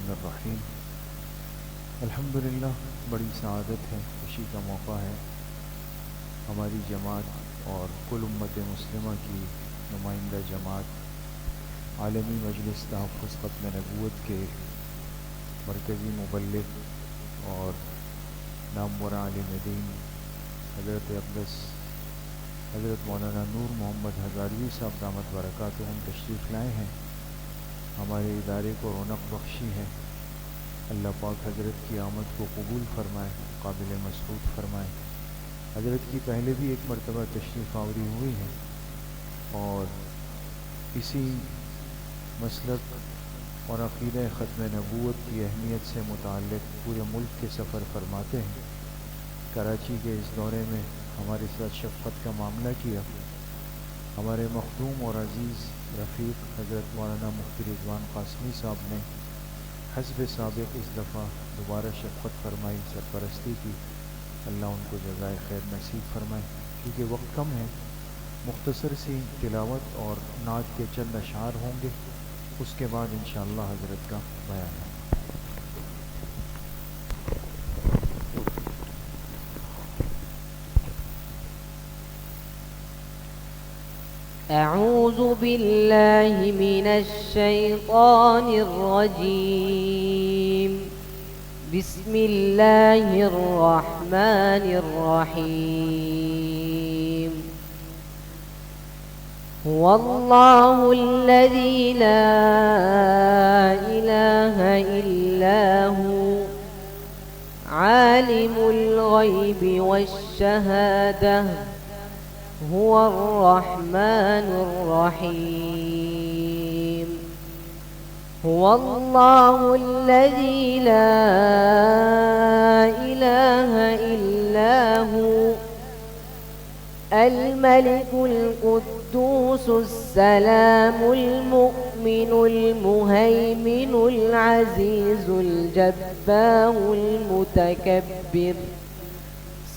الرحمن الرحیم۔ الحمدللہ بڑی سعادت ہے، خوشی کا موقع ہے ہماری جماعت اور کل امت مسلمہ کی نمائندہ جماعت عالمی مجلس تحفظ ختم نبوت کے مرکزی مبلغ اور نامور عالم دین حضرت اقدس حضرت مولانا نور محمد ہزاروی صاحب دامت برکاتہم تشریف لائے ہیں، ہمارے ادارے کو رونق بخشی ہے۔ اللہ پاک حضرت کی آمد کو قبول فرمائے، قابل مسعود فرمائے۔ حضرت کی پہلے بھی ایک مرتبہ تشریف آوری ہوئی ہے اور اسی مسلک اور عقیدہ ختم نبوت کی اہمیت سے متعلق پورے ملک کے سفر فرماتے ہیں۔ کراچی کے اس دورے میں ہمارے ساتھ شفقت کا معاملہ کیا۔ ہمارے مخدوم اور عزیز رفیق حضرت مولانا مفتی رضوان قاسمی صاحب نے حسب سابق اس دفعہ دوبارہ شفقت فرمائی، سرپرستی کی۔ اللہ ان کو جزائے خیر نصیب فرمائے۔ کیونکہ وقت کم ہے، مختصر سی تلاوت اور نعت کے چند اشعار ہوں گے، اس کے بعد انشاءاللہ حضرت کا بیان ہے۔ أعوذ بالله من الشيطان الرجيم. بسم الله الرحمن الرحيم. هو الله الذي لا إله إلا هو عالم الغيب والشهادة هو الرحمن الرحيم. هو الله الذي لا إله إلا هو الملك القدوس السلام المؤمن المهيمن العزيز الجبار المتكبر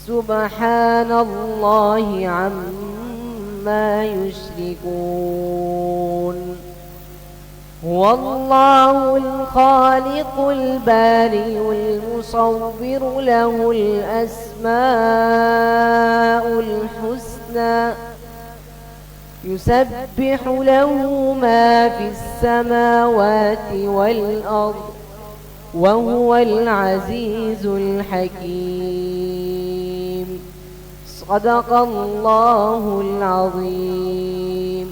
سبحان الله عما يشركون. هو الله الخالق البارئ المصور له الأسماء الحسنى يسبح له ما في السماوات والأرض وهو العزيز الحكيم. صدق الله العظيم.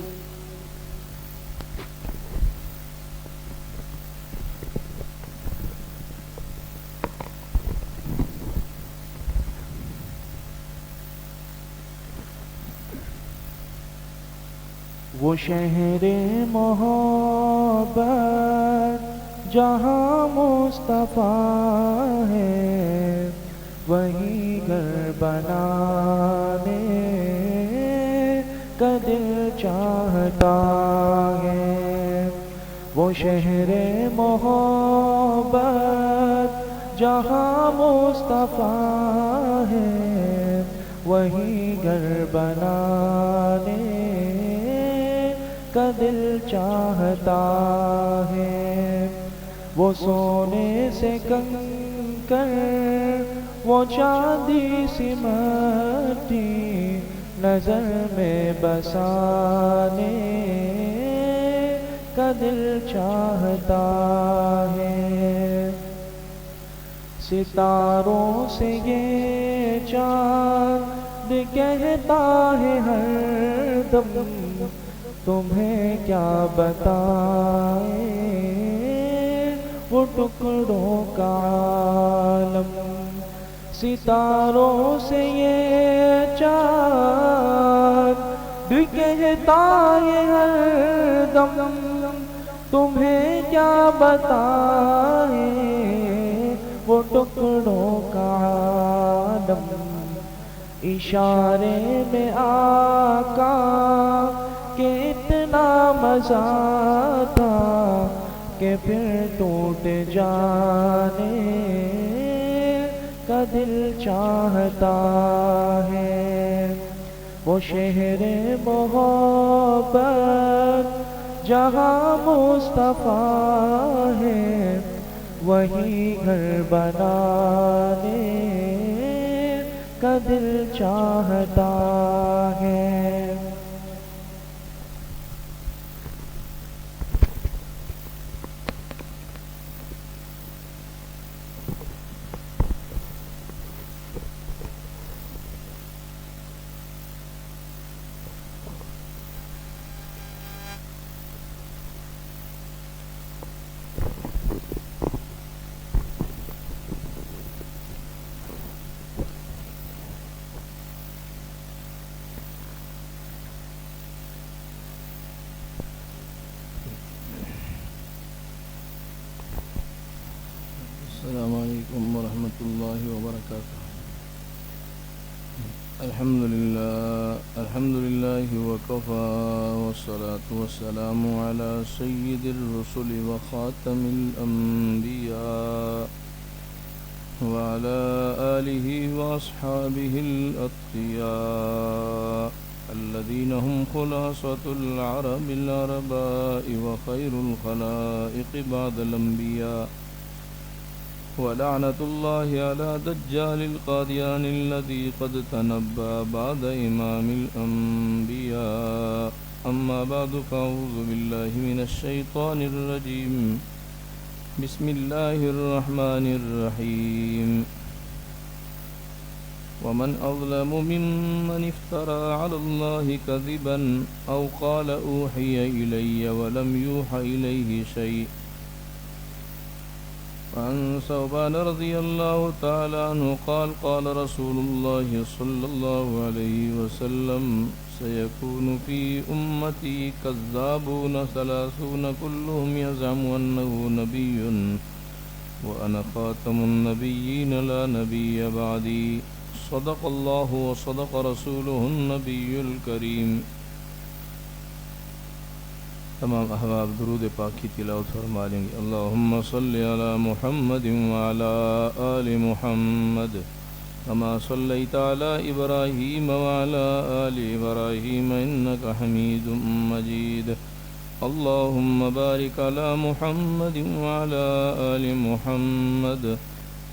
وہ شہر محبت جہاں مصطفیٰ ہے، وہی گھر بنانے کا دل چاہتا ہے۔ وہ شہر محبت جہاں مصطفیٰ ہے، وہی گھر بنانے کا دل چاہتا ہے۔ وہ سونے سے کنکر، وہ چاندی سی مٹی نظر میں بسانے کا دل چاہتا ہے۔ ستاروں سے یہ چاند کہتا ہے ہر دم، تمہیں کیا بتائیں وہ ٹکڑوں کا عالم۔ ستاروں سے یہ چاند کہتا ہے ہر دم، تمہیں کیا بتائیں وہ ٹکڑوں کا عالم۔ اشارے میں آقا کہ اتنا مزہ تھا کہ پھر ٹوٹ جانے کا دل چاہتا ہے۔ وہ شہر محبت جہاں مصطفیٰ ہے، وہی گھر بنانے کا دل چاہتا ہے۔ السلام علیکم ورحمۃ اللہ وبرکاتہ۔ الحمد للہ وکفا والصلاة والسلام علی سید الرسل وخاتم الانبیاء وعلى آلہ واصحابہ الاتقیاء الذین هم خلاصة العرب العرباء وخیر الخلائق بعد الانبیاء ولعنة الله على دجال القاديان الذي قد تنبأ بعد إمام الأنبياء أما بعد فأعوذ بالله من الشيطان الرجيم بسم الله الرحمن الرحيم ومن أظلم ممن افترى على الله كذبا أو قال أوحي إلي ولم يوحى إليه شيء عن ثوبان رضي الله تعالى عنه قال قال رسول الله صلى الله عليه وسلم سيكون في أمتي كذابون 30 كلهم يزعم أنه نبي وأنا خاتم النبيين لا نبي بعدي صدق الله وصدق رسوله النبي الكريم۔ تمام احباب درود پاک کی تلاوت فرما لیں گے۔ اللہم صلی علی محمد وعلی آل محمد کما صلیت علی ابراہیم وعلی آل ابراہیم انک حمید مجید۔ اللہم بارک علی محمد وعلی آل محمد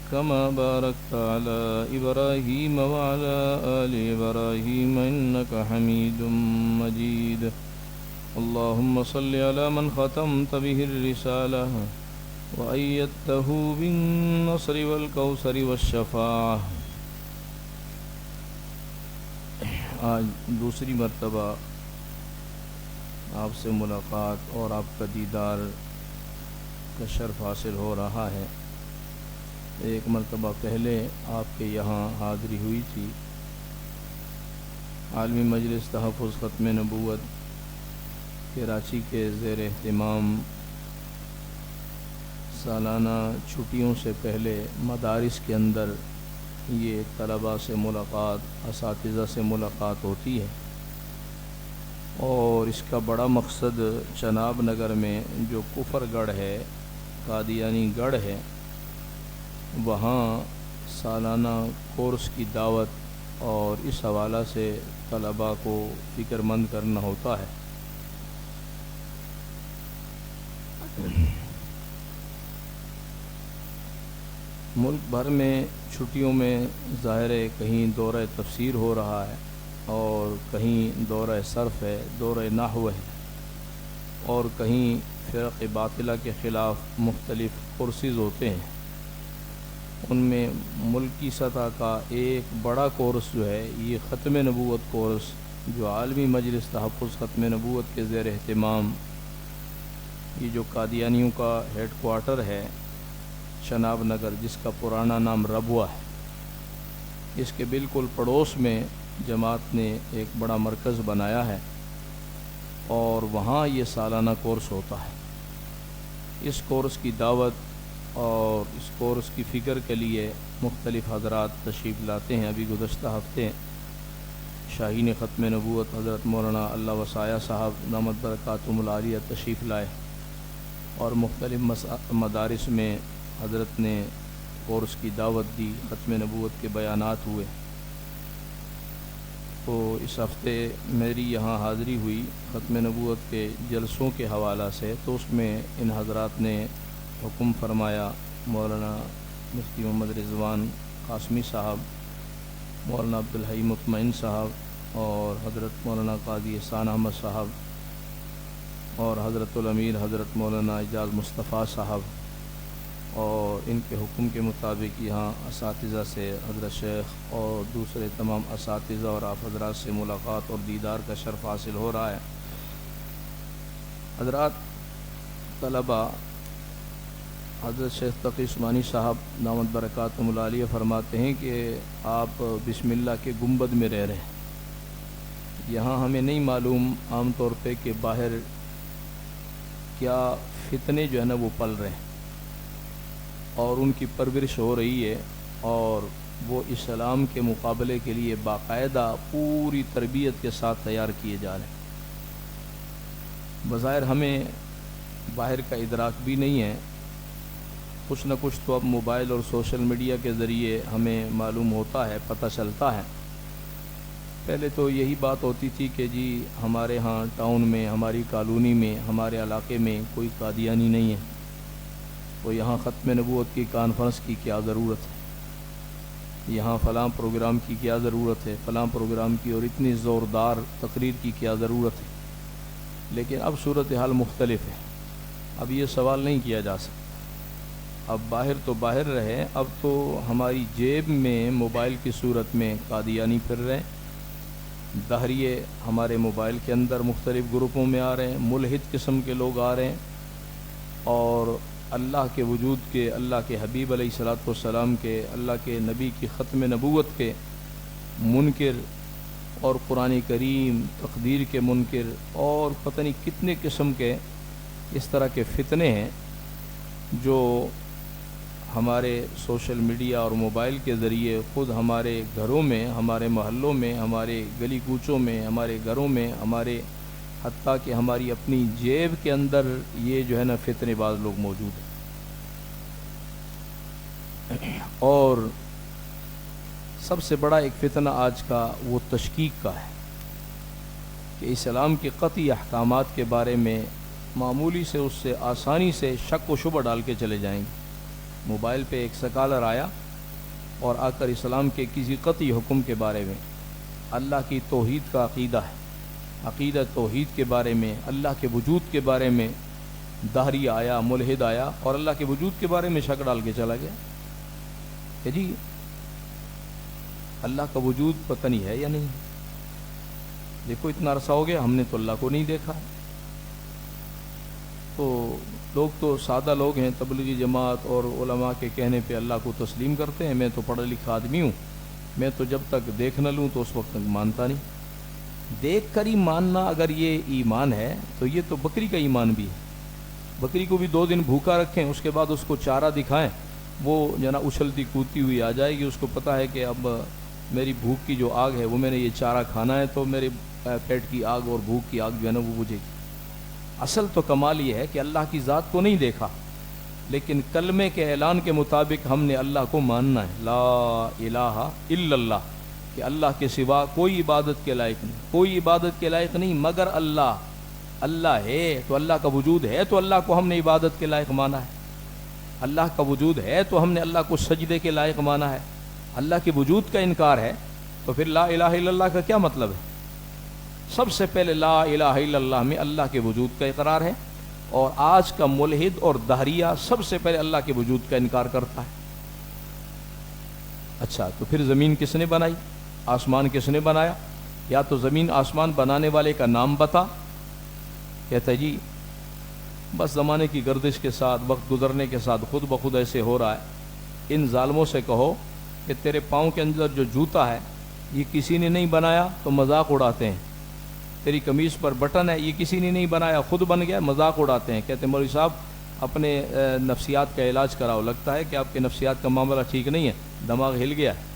کما بارکت علی ابراہیم وعلی آل ابراہیم انک حمید مجید۔ اللهم صل على من ختمت به الرسالة وأيدته بالنصر والكوثر والشفاعة۔ آج دوسری مرتبہ آپ سے ملاقات اور آپ کا دیدار کا شرف حاصل ہو رہا ہے۔ ایک مرتبہ پہلے آپ کے یہاں حاضری ہوئی تھی۔ عالمی مجلس تحفظ ختم نبوت کراچی کے زیر اہتمام سالانہ چھٹیوں سے پہلے مدارس کے اندر یہ طلباء سے ملاقات، اساتذہ سے ملاقات ہوتی ہے، اور اس کا بڑا مقصد چناب نگر میں جو کفر گڑھ ہے، قادیانی گڑھ ہے، وہاں سالانہ کورس کی دعوت اور اس حوالہ سے طلباء کو فکر مند کرنا ہوتا ہے۔ ملک بھر میں چھٹیوں میں ظاہر ہے کہیں دورہ تفسیر ہو رہا ہے اور کہیں دورہ صرف ہے، دورہ نحو ہے، اور کہیں فرق باطلہ کے خلاف مختلف کورسز ہوتے ہیں۔ ان میں ملکی سطح کا ایک بڑا کورس جو ہے یہ ختم نبوت کورس، جو عالمی مجلس تحفظ ختم نبوت کے زیر اہتمام، یہ جو قادیانیوں کا ہیڈ کوارٹر ہے شناب نگر، جس کا پرانا نام ربوہ ہے، اس کے بالکل پڑوس میں جماعت نے ایک بڑا مرکز بنایا ہے اور وہاں یہ سالانہ کورس ہوتا ہے۔ اس کورس کی دعوت اور اس کورس کی فکر کے لیے مختلف حضرات تشریف لاتے ہیں۔ ابھی گزشتہ ہفتے شاہین ختم نبوت حضرت مولانا اللہ وسایہ صاحب دامت برکاتہم العالیہ تشریف لائے اور مختلف مدارس میں حضرت نے کورس کی دعوت دی، ختم نبوت کے بیانات ہوئے۔ تو اس ہفتے میری یہاں حاضری ہوئی ختم نبوت کے جلسوں کے حوالہ سے، تو اس میں ان حضرات نے حکم فرمایا مولانا مفتی محمد رضوان قاسمی صاحب، مولانا عبدالحی مطمئن صاحب اور حضرت مولانا قاضی احسان احمد صاحب اور حضرت الامیر حضرت مولانا اعجاز مصطفیٰ صاحب، اور ان کے حکم کے مطابق یہاں اساتذہ سے حضرت شیخ اور دوسرے تمام اساتذہ اور آپ حضرات سے ملاقات اور دیدار کا شرف حاصل ہو رہا ہے۔ حضرات طلبہ، حضرت شیخ تقی عثمانی صاحب دامت برکاتہم العالیہ فرماتے ہیں کہ آپ بسم اللہ کے گنبد میں رہ رہے ہیں۔ یہاں ہمیں نہیں معلوم عام طور پہ کہ باہر کیا فتنے جو ہے نا وہ پل رہے ہیں اور ان کی پرورش ہو رہی ہے، اور وہ اسلام کے مقابلے کے لیے باقاعدہ پوری تربیت کے ساتھ تیار کیے جا رہے ہیں۔ بظاہر ہمیں باہر کا ادراک بھی نہیں ہے، کچھ نہ کچھ تو اب موبائل اور سوشل میڈیا کے ذریعے ہمیں معلوم ہوتا ہے، پتہ چلتا ہے۔ پہلے تو یہی بات ہوتی تھی کہ جی ہمارے ہاں ٹاؤن میں، ہماری کالونی میں، ہمارے علاقے میں کوئی قادیانی نہیں ہے، تو یہاں ختم نبوت کی کانفرنس کی کیا ضرورت ہے، یہاں فلاں پروگرام کی کیا ضرورت ہے، فلاں پروگرام کی اور اتنی زوردار تقریر کی کیا ضرورت ہے۔ لیکن اب صورتحال مختلف ہے، اب یہ سوال نہیں کیا جا سکتا۔ اب باہر تو باہر رہے، اب تو ہماری جیب میں موبائل کی صورت میں قادیانی پھر رہے ہیں، دہریے ہمارے موبائل کے اندر مختلف گروپوں میں آ رہے ہیں، ملحد قسم کے لوگ آ رہے ہیں، اور اللہ کے وجود کے، اللہ کے حبیب علیہ الصلوۃ والسلام کے، اللہ کے نبی کی ختم نبوت کے منکر، اور قرآن کریم تقدیر کے منکر، اور پتہ نہیں کتنے قسم کے اس طرح کے فتنے ہیں جو ہمارے سوشل میڈیا اور موبائل کے ذریعے خود ہمارے گھروں میں، ہمارے محلوں میں، ہمارے گلی کوچوں میں، ہمارے گھروں میں، ہمارے حتیٰ کہ ہماری اپنی جیب کے اندر یہ جو ہے نا فتنے باز لوگ موجود ہیں۔ اور سب سے بڑا ایک فتنہ آج کا وہ تشکیک کا ہے کہ اسلام کے قطعی احکامات کے بارے میں معمولی سے اس سے آسانی سے شک و شبہ ڈال کے چلے جائیں گے۔ موبائل پہ ایک سکالر آیا اور آ کر اسلام کے کسی قطعی حکم کے بارے میں، اللہ کی توحید کا عقیدہ ہے، عقیدہ توحید کے بارے میں، اللہ کے وجود کے بارے میں دہری آیا، ملحد آیا اور اللہ کے وجود کے بارے میں شک ڈال کے چلا گیا کہ جی اللہ کا وجود پتہ نہیں ہے یا نہیں۔ دیکھو اتنا عرصہ ہو گیا ہم نے تو اللہ کو نہیں دیکھا۔ تو لوگ تو سادہ لوگ ہیں، تبلیغی جماعت اور علماء کے کہنے پہ اللہ کو تسلیم کرتے ہیں۔ میں تو پڑھا لکھا آدمی ہوں، میں تو جب تک دیکھ نہ لوں تو اس وقت تک مانتا نہیں۔ دیکھ کر ہی ماننا اگر یہ ایمان ہے تو یہ تو بکری کا ایمان بھی ہے۔ بکری کو بھی 2 دن بھوکا رکھیں، اس کے بعد اس کو چارہ دکھائیں، وہ جو نا اچھلتی کودتی ہوئی آ جائے گی۔ اس کو پتہ ہے کہ اب میری بھوک کی جو آگ ہے وہ میں نے یہ چارہ کھانا ہے تو میرے پیٹ کی آگ اور بھوک کی آگ جو ہے نا وہ بجھے گی۔ اصل تو کمال یہ ہے کہ اللہ کی ذات کو نہیں دیکھا، لیکن کلمے کے اعلان کے مطابق ہم نے اللہ کو ماننا ہے، لا الہ الا اللہ، کہ اللہ کے سوا کوئی عبادت کے لائق نہیں، کوئی عبادت کے لائق نہیں مگر اللہ۔ اللہ ہے تو اللہ کا وجود ہے تو اللہ کو ہم نے عبادت کے لائق مانا ہے، اللہ کا وجود ہے تو ہم نے اللہ کو سجدے کے لائق مانا ہے۔ اللہ کے وجود کا انکار ہے تو پھر لا الہ الا اللہ کا کیا مطلب ہے؟ سب سے پہلے لا الہ الا اللہ میں اللہ کے وجود کا اقرار ہے، اور آج کا ملحد اور دہریہ سب سے پہلے اللہ کے وجود کا انکار کرتا ہے۔ اچھا تو پھر زمین کس نے بنائی، آسمان کس نے بنایا؟ یا تو زمین آسمان بنانے والے کا نام بتا، کہتا ہے جی بس زمانے کی گردش کے ساتھ، وقت گزرنے کے ساتھ خود بخود ایسے ہو رہا ہے۔ ان ظالموں سے کہو کہ تیرے پاؤں کے اندر جو جوتا ہے یہ کسی نے نہیں بنایا تو مذاق اڑاتے ہیں، تیری قمیص پر بٹن ہے یہ کسی نے نہیں بنایا خود بن گیا، مذاق اڑاتے ہیں، کہتے ہیں مولوی صاحب اپنے نفسیات کا علاج کراؤ، لگتا ہے کہ آپ کے نفسیات کا معاملہ ٹھیک نہیں ہے، دماغ ہل گیا ہے۔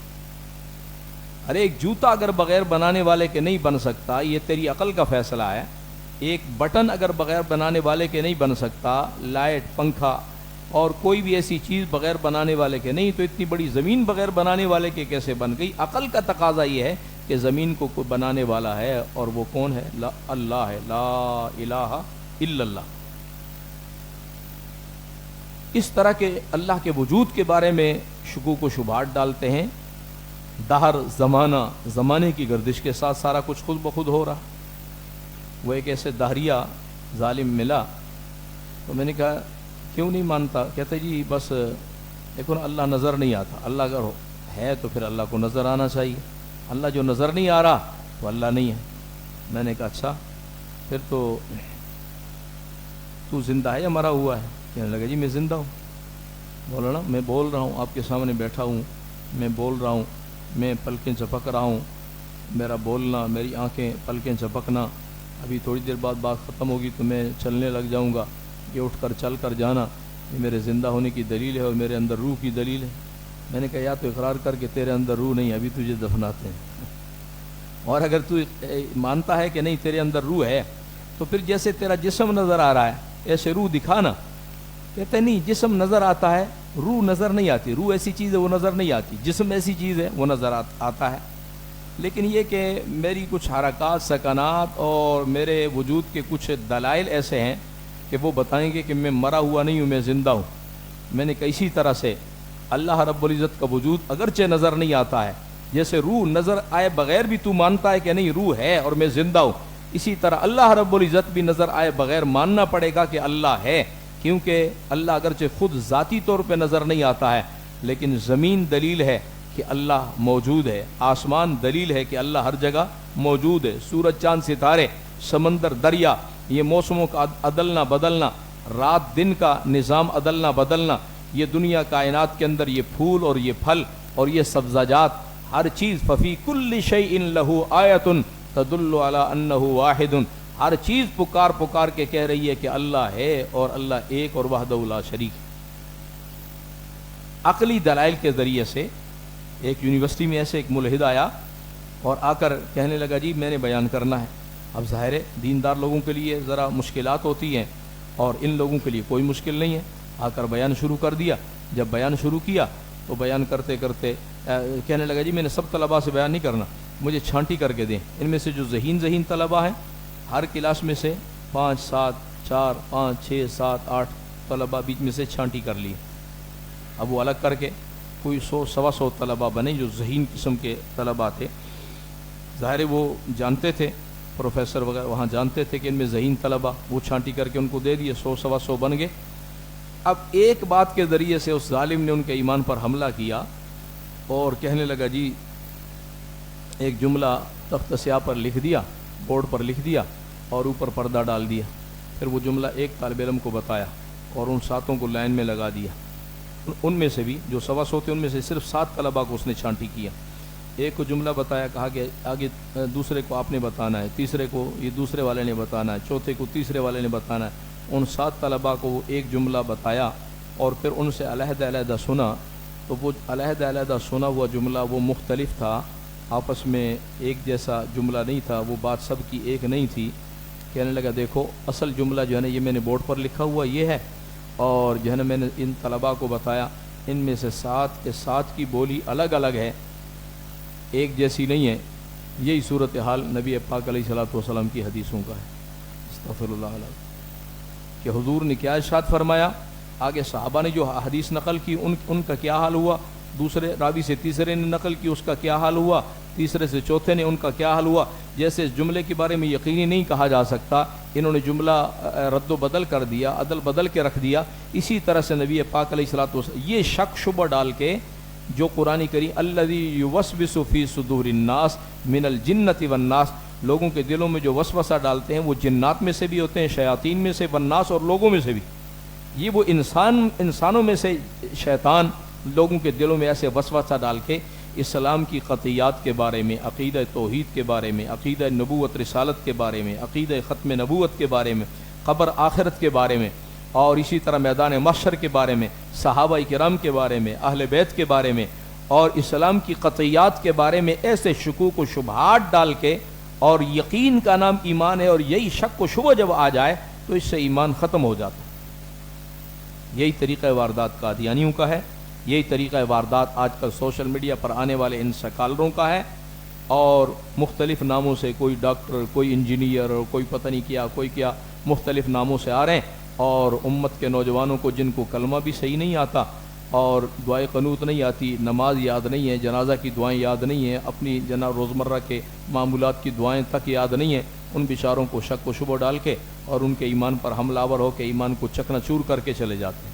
ارے ایک جوتا اگر بغیر بنانے والے کے نہیں بن سکتا یہ تیری عقل کا فیصلہ ہے، ایک بٹن اگر بغیر بنانے والے کے نہیں بن سکتا، لائٹ، پنکھا اور کوئی بھی ایسی چیز بغیر بنانے والے کے نہیں، تو اتنی بڑی زمین بغیر بنانے والے کے کیسے بن گئی؟ عقل کا تقاضا یہ ہے کہ زمین کو کوئی بنانے والا ہے، اور وہ کون ہے؟ اللہ ہے، لا الہ الا اللہ۔ اس طرح کے اللہ کے وجود کے بارے میں شکوک و شبہات ڈالتے ہیں۔ دہر زمانہ، زمانے کی گردش کے ساتھ سارا کچھ خود بخود ہو رہا۔ وہ ایک ایسے دہریہ ظالم ملا، تو میں نے کہا کیوں نہیں مانتا؟ کہتے جی بس دیکھو نا، اللہ نظر نہیں آتا، اللہ اگر ہے تو پھر اللہ کو نظر آنا چاہیے، اللہ جو نظر نہیں آ رہا تو اللہ نہیں ہے۔ میں نے کہا اچھا پھر تو زندہ ہے یا مرا ہوا ہے؟ کہنے لگا جی میں زندہ ہوں۔ بولا نا میں بول رہا ہوں، آپ کے سامنے بیٹھا ہوں، میں بول رہا ہوں، میں پلکیں جھپک رہا ہوں، میرا بولنا، میری آنکھیں پلکیں جھپکنا، ابھی تھوڑی دیر بعد بات ختم ہوگی تو میں چلنے لگ جاؤں گا، یہ اٹھ کر چل کر جانا، یہ میرے زندہ ہونے کی دلیل ہے اور میرے اندر روح کی دلیل ہے۔ میں نے کہا یا تو اقرار کر کے تیرے اندر روح نہیں، ابھی تجھے دفناتے ہیں، اور اگر تو مانتا ہے کہ نہیں تیرے اندر روح ہے تو پھر جیسے تیرا جسم نظر آ رہا ہے ایسے روح دکھانا۔ کہتے نہیں جسم نظر آتا ہے، روح نظر نہیں آتی، روح ایسی چیز ہے وہ نظر نہیں آتی، جسم ایسی چیز ہے وہ نظر آتا ہے، لیکن یہ کہ میری کچھ حرکات سکنات اور میرے وجود کے کچھ دلائل ایسے ہیں کہ وہ بتائیں گے کہ میں مرا ہوا نہیں ہوں، میں زندہ ہوں۔ میں نے کہا اسی طرح سے اللہ رب العزت کا وجود اگرچہ نظر نہیں آتا ہے، جیسے روح نظر آئے بغیر بھی تو مانتا ہے کہ نہیں روح ہے اور میں زندہ ہوں، اسی طرح اللہ رب العزت بھی نظر آئے بغیر ماننا پڑے گا کہ اللہ ہے، کیونکہ اللہ اگرچہ خود ذاتی طور پہ نظر نہیں آتا ہے، لیکن زمین دلیل ہے کہ اللہ موجود ہے، آسمان دلیل ہے کہ اللہ ہر جگہ موجود ہے، سورج چاند ستارے، سمندر دریا، یہ موسموں کا عدلنا بدلنا، رات دن کا نظام عدلنا بدلنا، یہ دنیا کائنات کے اندر یہ پھول اور یہ پھل اور یہ سبزیجات، ہر چیز ففی کل شیء لہ آیۃ تدل علی انہ واحد، ہر چیز پکار کے کہہ رہی ہے کہ اللہ ہے اور اللہ ایک اور وحدہ لا شریک۔ عقلی دلائل کے ذریعے سے ایک یونیورسٹی میں ایسے ایک ملحد آیا اور آ کر کہنے لگا جی میں نے بیان کرنا ہے۔ اب ظاہر ہے دیندار لوگوں کے لیے ذرا مشکلات ہوتی ہیں اور ان لوگوں کے لیے کوئی مشکل نہیں ہے، آ کر بیان شروع کر دیا۔ جب بیان شروع کیا تو بیان کرتے کرتے کہنے لگا جی میں نے سب طلباء سے بیان نہیں کرنا، مجھے چھانٹی کر کے دیں، ان میں سے جو ذہین طلباء ہیں ہر کلاس میں سے 5 7 4 5 6 7 8 طلباء بیچ میں سے چھانٹی کر لی۔ اب وہ الگ کر کے کوئی 100 سوا 100 طلباء بنے جو ذہین قسم کے طلباء تھے۔ ظاہر ہے وہ جانتے تھے، پروفیسر وغیرہ وہاں جانتے تھے کہ ان میں ذہین طلباء، وہ چھانٹی کر کے ان کو دے دیے، 100 سوا 100 بن گئے۔ اب ایک بات کے ذریعے سے اس ظالم نے ان کے ایمان پر حملہ کیا اور کہنے لگا جی ایک جملہ تخت سیاہ پر لکھ دیا، بورڈ پر لکھ دیا اور اوپر پردہ ڈال دیا، پھر وہ جملہ ایک طالب علم کو بتایا اور ان 7 کو لائن میں لگا دیا۔ ان میں سے بھی جو 125 تھے ان میں سے صرف 7 طلباء کو اس نے چھانٹی کیا۔ ایک کو جملہ بتایا، کہا کہ آگے دوسرے کو آپ نے بتانا ہے، تیسرے کو یہ دوسرے والے نے بتانا ہے، چوتھے کو تیسرے والے نے بتانا ہے۔ ان 7 طلباء کو وہ ایک جملہ بتایا اور پھر ان سے علیحدہ علیحدہ سنا، تو وہ علیحدہ علیحدہ سنا ہوا جملہ وہ مختلف تھا، آپس میں ایک جیسا جملہ نہیں تھا، وہ بات سب کی ایک نہیں تھی۔ کہنے لگا دیکھو اصل جملہ جو ہے نا یہ میں نے بورڈ پر لکھا ہوا یہ ہے، اور جو ہے نا میں نے ان طلباء کو بتایا، ان میں سے 7 کے 7 کی بولی الگ الگ ہے، ایک جیسی نہیں ہے۔ یہی صورتحال نبی پاک علیہ الصلوۃ والسلام کی حدیثوں کا ہے۔ استغفر اللہ علیہ کہ حضور نے کیا ارشاد فرمایا، آگے صحابہ نے جو حدیث نقل کی ان کا کیا حال ہوا، دوسرے راوی سے تیسرے نے نقل کی اس کا کیا حال ہوا، تیسرے سے چوتھے نے ان کا کیا حال ہوا۔ جیسے اس جملے کے بارے میں یقینی نہیں کہا جا سکتا، انہوں نے جملہ رد و بدل کر دیا، عدل بدل کے رکھ دیا، اسی طرح سے نبی پاک علیہ الصلوۃ والسلام یہ شک شبہ ڈال کے جو قرآن کریم الذی یوسوس فی صدور الناس من الجنۃ والناس، لوگوں کے دلوں میں جو وسوسہ ڈالتے ہیں وہ جنات میں سے بھی ہوتے ہیں، شیاطین میں سے، والناس اور لوگوں میں سے بھی، یہ وہ انسانوں میں سے شیطان لوگوں کے دلوں میں ایسے وسوسہ ڈال کے اسلام کی قطعیات کے بارے میں، عقیدہ توحید کے بارے میں، عقیدہ نبوت رسالت کے بارے میں، عقیدہ ختم نبوت کے بارے میں، قبر آخرت کے بارے میں، اور اسی طرح میدان محشر کے بارے میں، صحابہ کرام کے بارے میں، اہل بیت کے بارے میں، اور اسلام کی قطعیات کے بارے میں ایسے شکوک و شبہات ڈال کے، اور یقین کا نام ایمان ہے، اور یہی شک و شبہ جب آ جائے تو اس سے ایمان ختم ہو جاتا ہے۔ یہی طریقہ واردات قادیانیوں کا ہے، یہی طریقہ واردات آج کل سوشل میڈیا پر آنے والے ان سکالروں کا ہے، اور مختلف ناموں سے کوئی ڈاکٹر، کوئی انجینئر، اور کوئی پتہ نہیں کیا، کوئی کیا، مختلف ناموں سے آ رہے ہیں۔ اور امت کے نوجوانوں کو جن کو کلمہ بھی صحیح نہیں آتا اور دعائے قنوت نہیں آتی، نماز یاد نہیں ہے، جنازہ کی دعائیں یاد نہیں ہیں، اپنی روزمرہ کے معمولات کی دعائیں تک یاد نہیں ہیں، ان بیچاروں کو شک و شبہ ڈال کے اور ان کے ایمان پر حملہ آور ہو کے ایمان کو چکنا چور کر کے چلے جاتے ہیں۔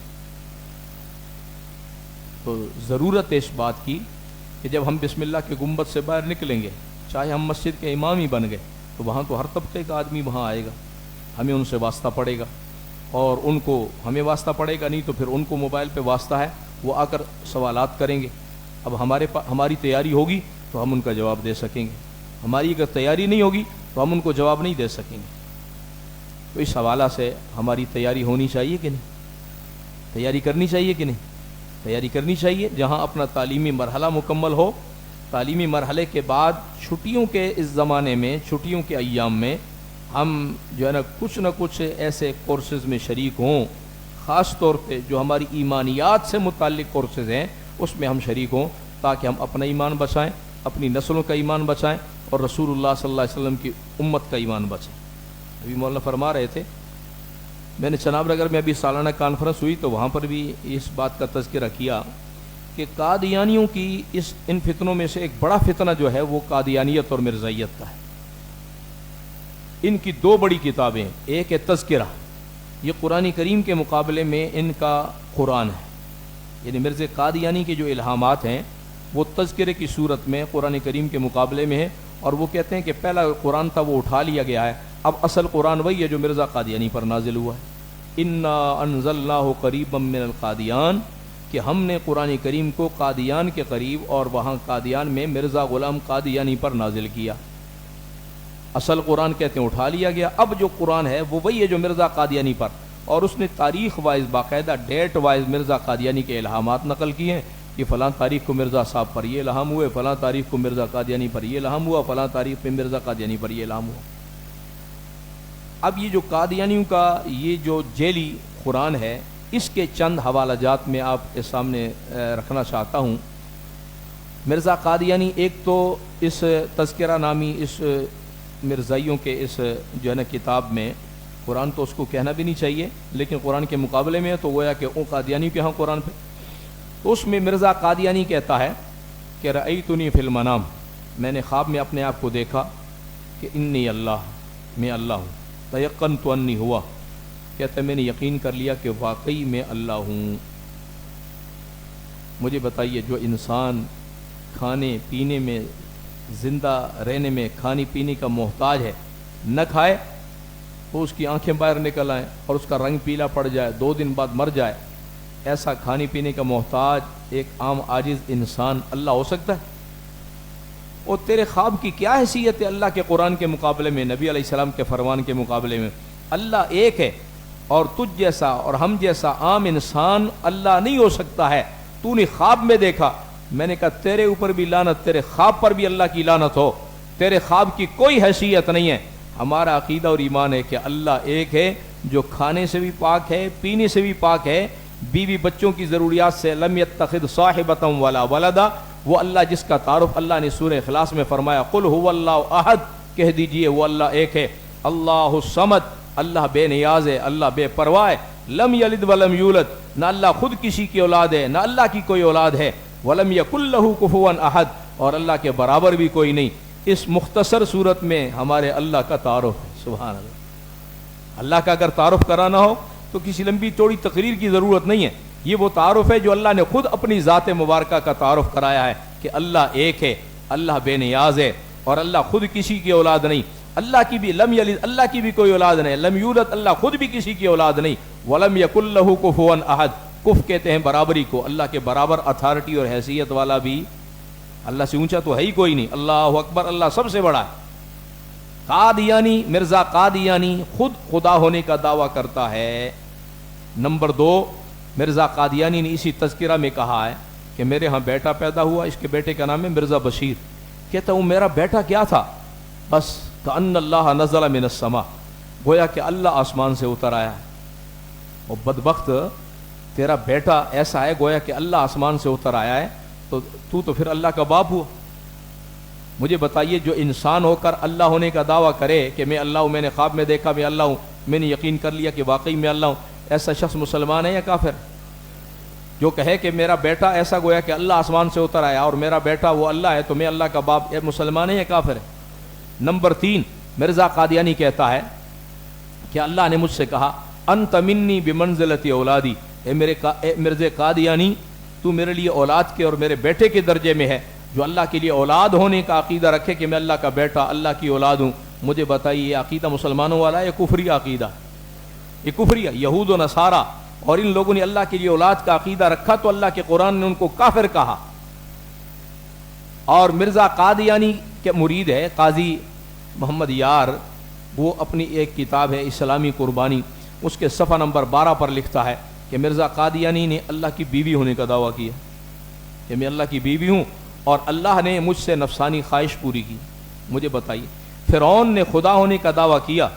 تو ضرورت ہے اس بات کی کہ جب ہم بسم اللہ کے گنبد سے باہر نکلیں گے، چاہے ہم مسجد کے امام ہی بن گئے، تو وہاں تو ہر طبقے کا آدمی وہاں آئے گا، ہمیں ان سے واسطہ پڑے گا، اور ان کو ہمیں واسطہ پڑے گا، نہیں تو پھر ان کو موبائل پہ واسطہ ہے، وہ آ کر سوالات کریں گے۔ اب ہماری تیاری ہوگی تو ہم ان کا جواب دے سکیں گے، ہماری اگر تیاری نہیں ہوگی تو ہم ان کو جواب نہیں دے سکیں گے۔ تو اس حوالہ سے ہماری تیاری ہونی چاہیے کہ نہیں؟ تیاری کرنی چاہیے کہ نہیں؟ تیاری کرنی چاہیے۔ جہاں اپنا تعلیمی مرحلہ مکمل ہو، تعلیمی مرحلے کے بعد چھٹیوں کے اس زمانے میں، چھٹیوں کے ایام میں ہم جو ہے نا کچھ ایسے کورسز میں شریک ہوں، خاص طور پہ جو ہماری ایمانیات سے متعلق کورسز ہیں اس میں ہم شریک ہوں، تاکہ ہم اپنا ایمان بچائیں، اپنی نسلوں کا ایمان بچائیں اور رسول اللہ صلی اللہ علیہ وسلم کی امت کا ایمان بچائیں۔ ابھی مولانا فرما رہے تھے، میں نے چناب نگر میں ابھی سالانہ کانفرنس ہوئی تو وہاں پر بھی اس بات کا تذکرہ کیا کہ قادیانیوں کی ان فتنوں میں سے ایک بڑا فتنہ جو ہے وہ قادیانیت اور مرزائیت کا ہے۔ ان کی دو بڑی کتابیں، ایک ہے تذکرہ، یہ قرآن کریم کے مقابلے میں ان کا قرآن ہے، یعنی مرزا قادیانی کے جو الہامات ہیں وہ تذکرے کی صورت میں قرآن کریم کے مقابلے میں ہے، اور وہ کہتے ہیں کہ پہلا قرآن تھا وہ اٹھا لیا گیا ہے، اب اصل قرآن وہی ہے جو مرزا قادیانی پر نازل ہوا ہے۔ انا انزلناہ قریبا من القادیان، کہ ہم نے قرآن کریم کو قادیان کے قریب اور وہاں قادیان میں مرزا غلام قادیانی پر نازل کیا۔ اصل قرآن کہتے ہیں اٹھا لیا گیا، اب جو قرآن ہے وہ وہی ہے جو مرزا قادیانی پر، اور اس نے تاریخ وائز باقاعدہ ڈیٹ وائز مرزا قادیانی کے الہامات نقل کیے ہیں کہ فلاں تاریخ کو مرزا صاحب پر یہ الہام ہوئے، فلاں تاریخ کو مرزا قادیانی پر یہ الہام ہوا، فلاں تاریخ پہ مرزا قادیانی پر یہ الہام ہوا۔ اب یہ جو قادیانیوں کا یہ جو جیلی قرآن ہے، اس کے چند حوالہ جات میں آپ کے سامنے رکھنا چاہتا ہوں۔ مرزا قادیانی ایک تو اس تذکرہ نامی اس مرزائیوں کے اس جو ہے نا کتاب میں، قرآن تو اس کو کہنا بھی نہیں چاہیے لیکن قرآن کے مقابلے میں ہے تو گویا کہ قادیانی کے ہاں قرآن پہ، تو اس میں مرزا قادیانی کہتا ہے کہ رأیتنی فی المنام، میں نے خواب میں اپنے آپ کو دیکھا کہ انی اللہ، میں اللہ ہوں، تیقنت انی ہوا، کہتا ہے میں نے یقین کر لیا کہ واقعی میں اللہ ہوں۔ مجھے بتائیے جو انسان کھانے پینے میں، زندہ رہنے میں کھانے پینے کا محتاج ہے، نہ کھائے تو اس کی آنکھیں باہر نکل آئیں اور اس کا رنگ پیلا پڑ جائے، 2 دن بعد مر جائے، ایسا کھانے پینے کا محتاج ایک عام عاجز انسان اللہ ہو سکتا ہے؟ اور تیرے خواب کی کیا حیثیت ہے اللہ کے قرآن کے مقابلے میں، نبی علیہ السلام کے فرمان کے مقابلے میں؟ اللہ ایک ہے، اور تجھ جیسا اور ہم جیسا عام انسان اللہ نہیں ہو سکتا ہے، تو نے خواب میں دیکھا۔ میں نے کہا تیرے اوپر بھی لعنت، تیرے خواب پر بھی اللہ کی لعنت ہو، تیرے خواب کی کوئی حیثیت نہیں ہے۔ ہمارا عقیدہ اور ایمان ہے کہ اللہ ایک ہے، جو کھانے سے بھی پاک ہے، پینے سے بھی پاک ہے، بیوی بچوں کی ضروریات سے لم یتخذ صاحبۃ ولا ولدا، وہ اللہ جس کا تعارف اللہ نے سورہ اخلاص میں فرمایا قل هو اللہ احد، کہہ دیجئے وہ اللہ ایک ہے، اللہ الصمد، اللہ بے نیاز ہے، اللہ بے پرواہ ہے، لم یلد ولم یولد، نہ اللہ خود کسی کی اولاد ہے، نہ اللہ کی کوئی اولاد ہے، ولم یکن لہ کفوا احد، اور اللہ کے برابر بھی کوئی نہیں۔ اس مختصر صورت میں ہمارے اللہ کا تعارف ہے، سبحان اللہ۔ اللہ کا اگر تعارف کرانا ہو تو کسی لمبی چوڑی تقریر کی ضرورت نہیں ہے، یہ وہ تعارف ہے جو اللہ نے خود اپنی ذات مبارکہ کا تعارف کرایا ہے کہ اللہ ایک ہے، اللہ بے نیاز ہے، اور اللہ خود کسی کی اولاد نہیں، اللہ کی بھی لم یلد، اللہ کی بھی کوئی اولاد نہیں، لم یولد، اللہ خود بھی کسی کی اولاد نہیں، ولم یکن لہ کفوا احد، کف کہتے ہیں برابری کو، اللہ کے برابر اتھارٹی اور حیثیت والا بھی اللہ سے اونچا تو ہے ہی کوئی نہیں، اللہ اکبر، اللہ سب سے بڑا ہے۔ قادیانی، مرزا قادیانی خود خدا ہونے کا دعویٰ کرتا ہے۔ نمبر 2، مرزا قادیانی نے اسی تذکرہ میں کہا ہے کہ میرے ہاں بیٹا پیدا ہوا، اس کے بیٹے کا نام ہے مرزا بشیر، کہتا ہوں میرا بیٹا کیا تھا، بس کأن اللہ نزل من السماء، گویا کہ اللہ آسمان سے اتر آیا ہے، اور بدبخت تیرا بیٹا ایسا ہے گویا کہ اللہ آسمان سے اتر آیا ہے، تو پھر اللہ کا باپ ہوا۔ مجھے بتائیے جو انسان ہو کر اللہ ہونے کا دعویٰ کرے کہ میں اللہ ہوں، میں نے خواب میں دیکھا میں اللہ ہوں، میں نے یقین کر لیا کہ واقعی میں اللہ ہوں، ایسا شخص مسلمان ہے یا کافر؟ جو کہے کہ میرا بیٹا ایسا گویا کہ اللہ آسمان سے اتر آیا اور میرا بیٹا وہ اللہ ہے تو میں اللہ کا باپ، مسلمان ہے یا کافر ہے؟ نمبر 3، مرزا قادیانی کہتا ہے کہ اللہ نے مجھ سے کہا انت منی بمنزلت اولادی، اے مرزا قادیانی تو میرے لیے اولاد کے اور میرے بیٹے کے درجے میں ہے۔ جو اللہ کے لیے اولاد ہونے کا عقیدہ رکھے کہ میں اللہ کا بیٹا، اللہ کی اولاد ہوں، مجھے بتائیے یہ عقیدہ مسلمانوں والا ہے یا کفری عقیدہ؟ یہ کفری ہے۔ یہود و نصارہ اور ان لوگوں نے اللہ کے لیے اولاد کا عقیدہ رکھا تو اللہ کے قرآن نے ان کو کافر کہا۔ اور مرزا قادیانی کے مرید ہے قاضی محمد یار، وہ اپنی ایک کتاب ہے اسلامی قربانی، اس کے صفحہ نمبر 12 پر لکھتا ہے کہ مرزا قادیانی نے اللہ کی بیوی ہونے کا دعویٰ کیا کہ میں اللہ کی بیوی ہوں اور اللہ نے مجھ سے نفسانی خواہش پوری کی۔ مجھے بتائیے، فرعون نے خدا ہونے کا دعویٰ کیا،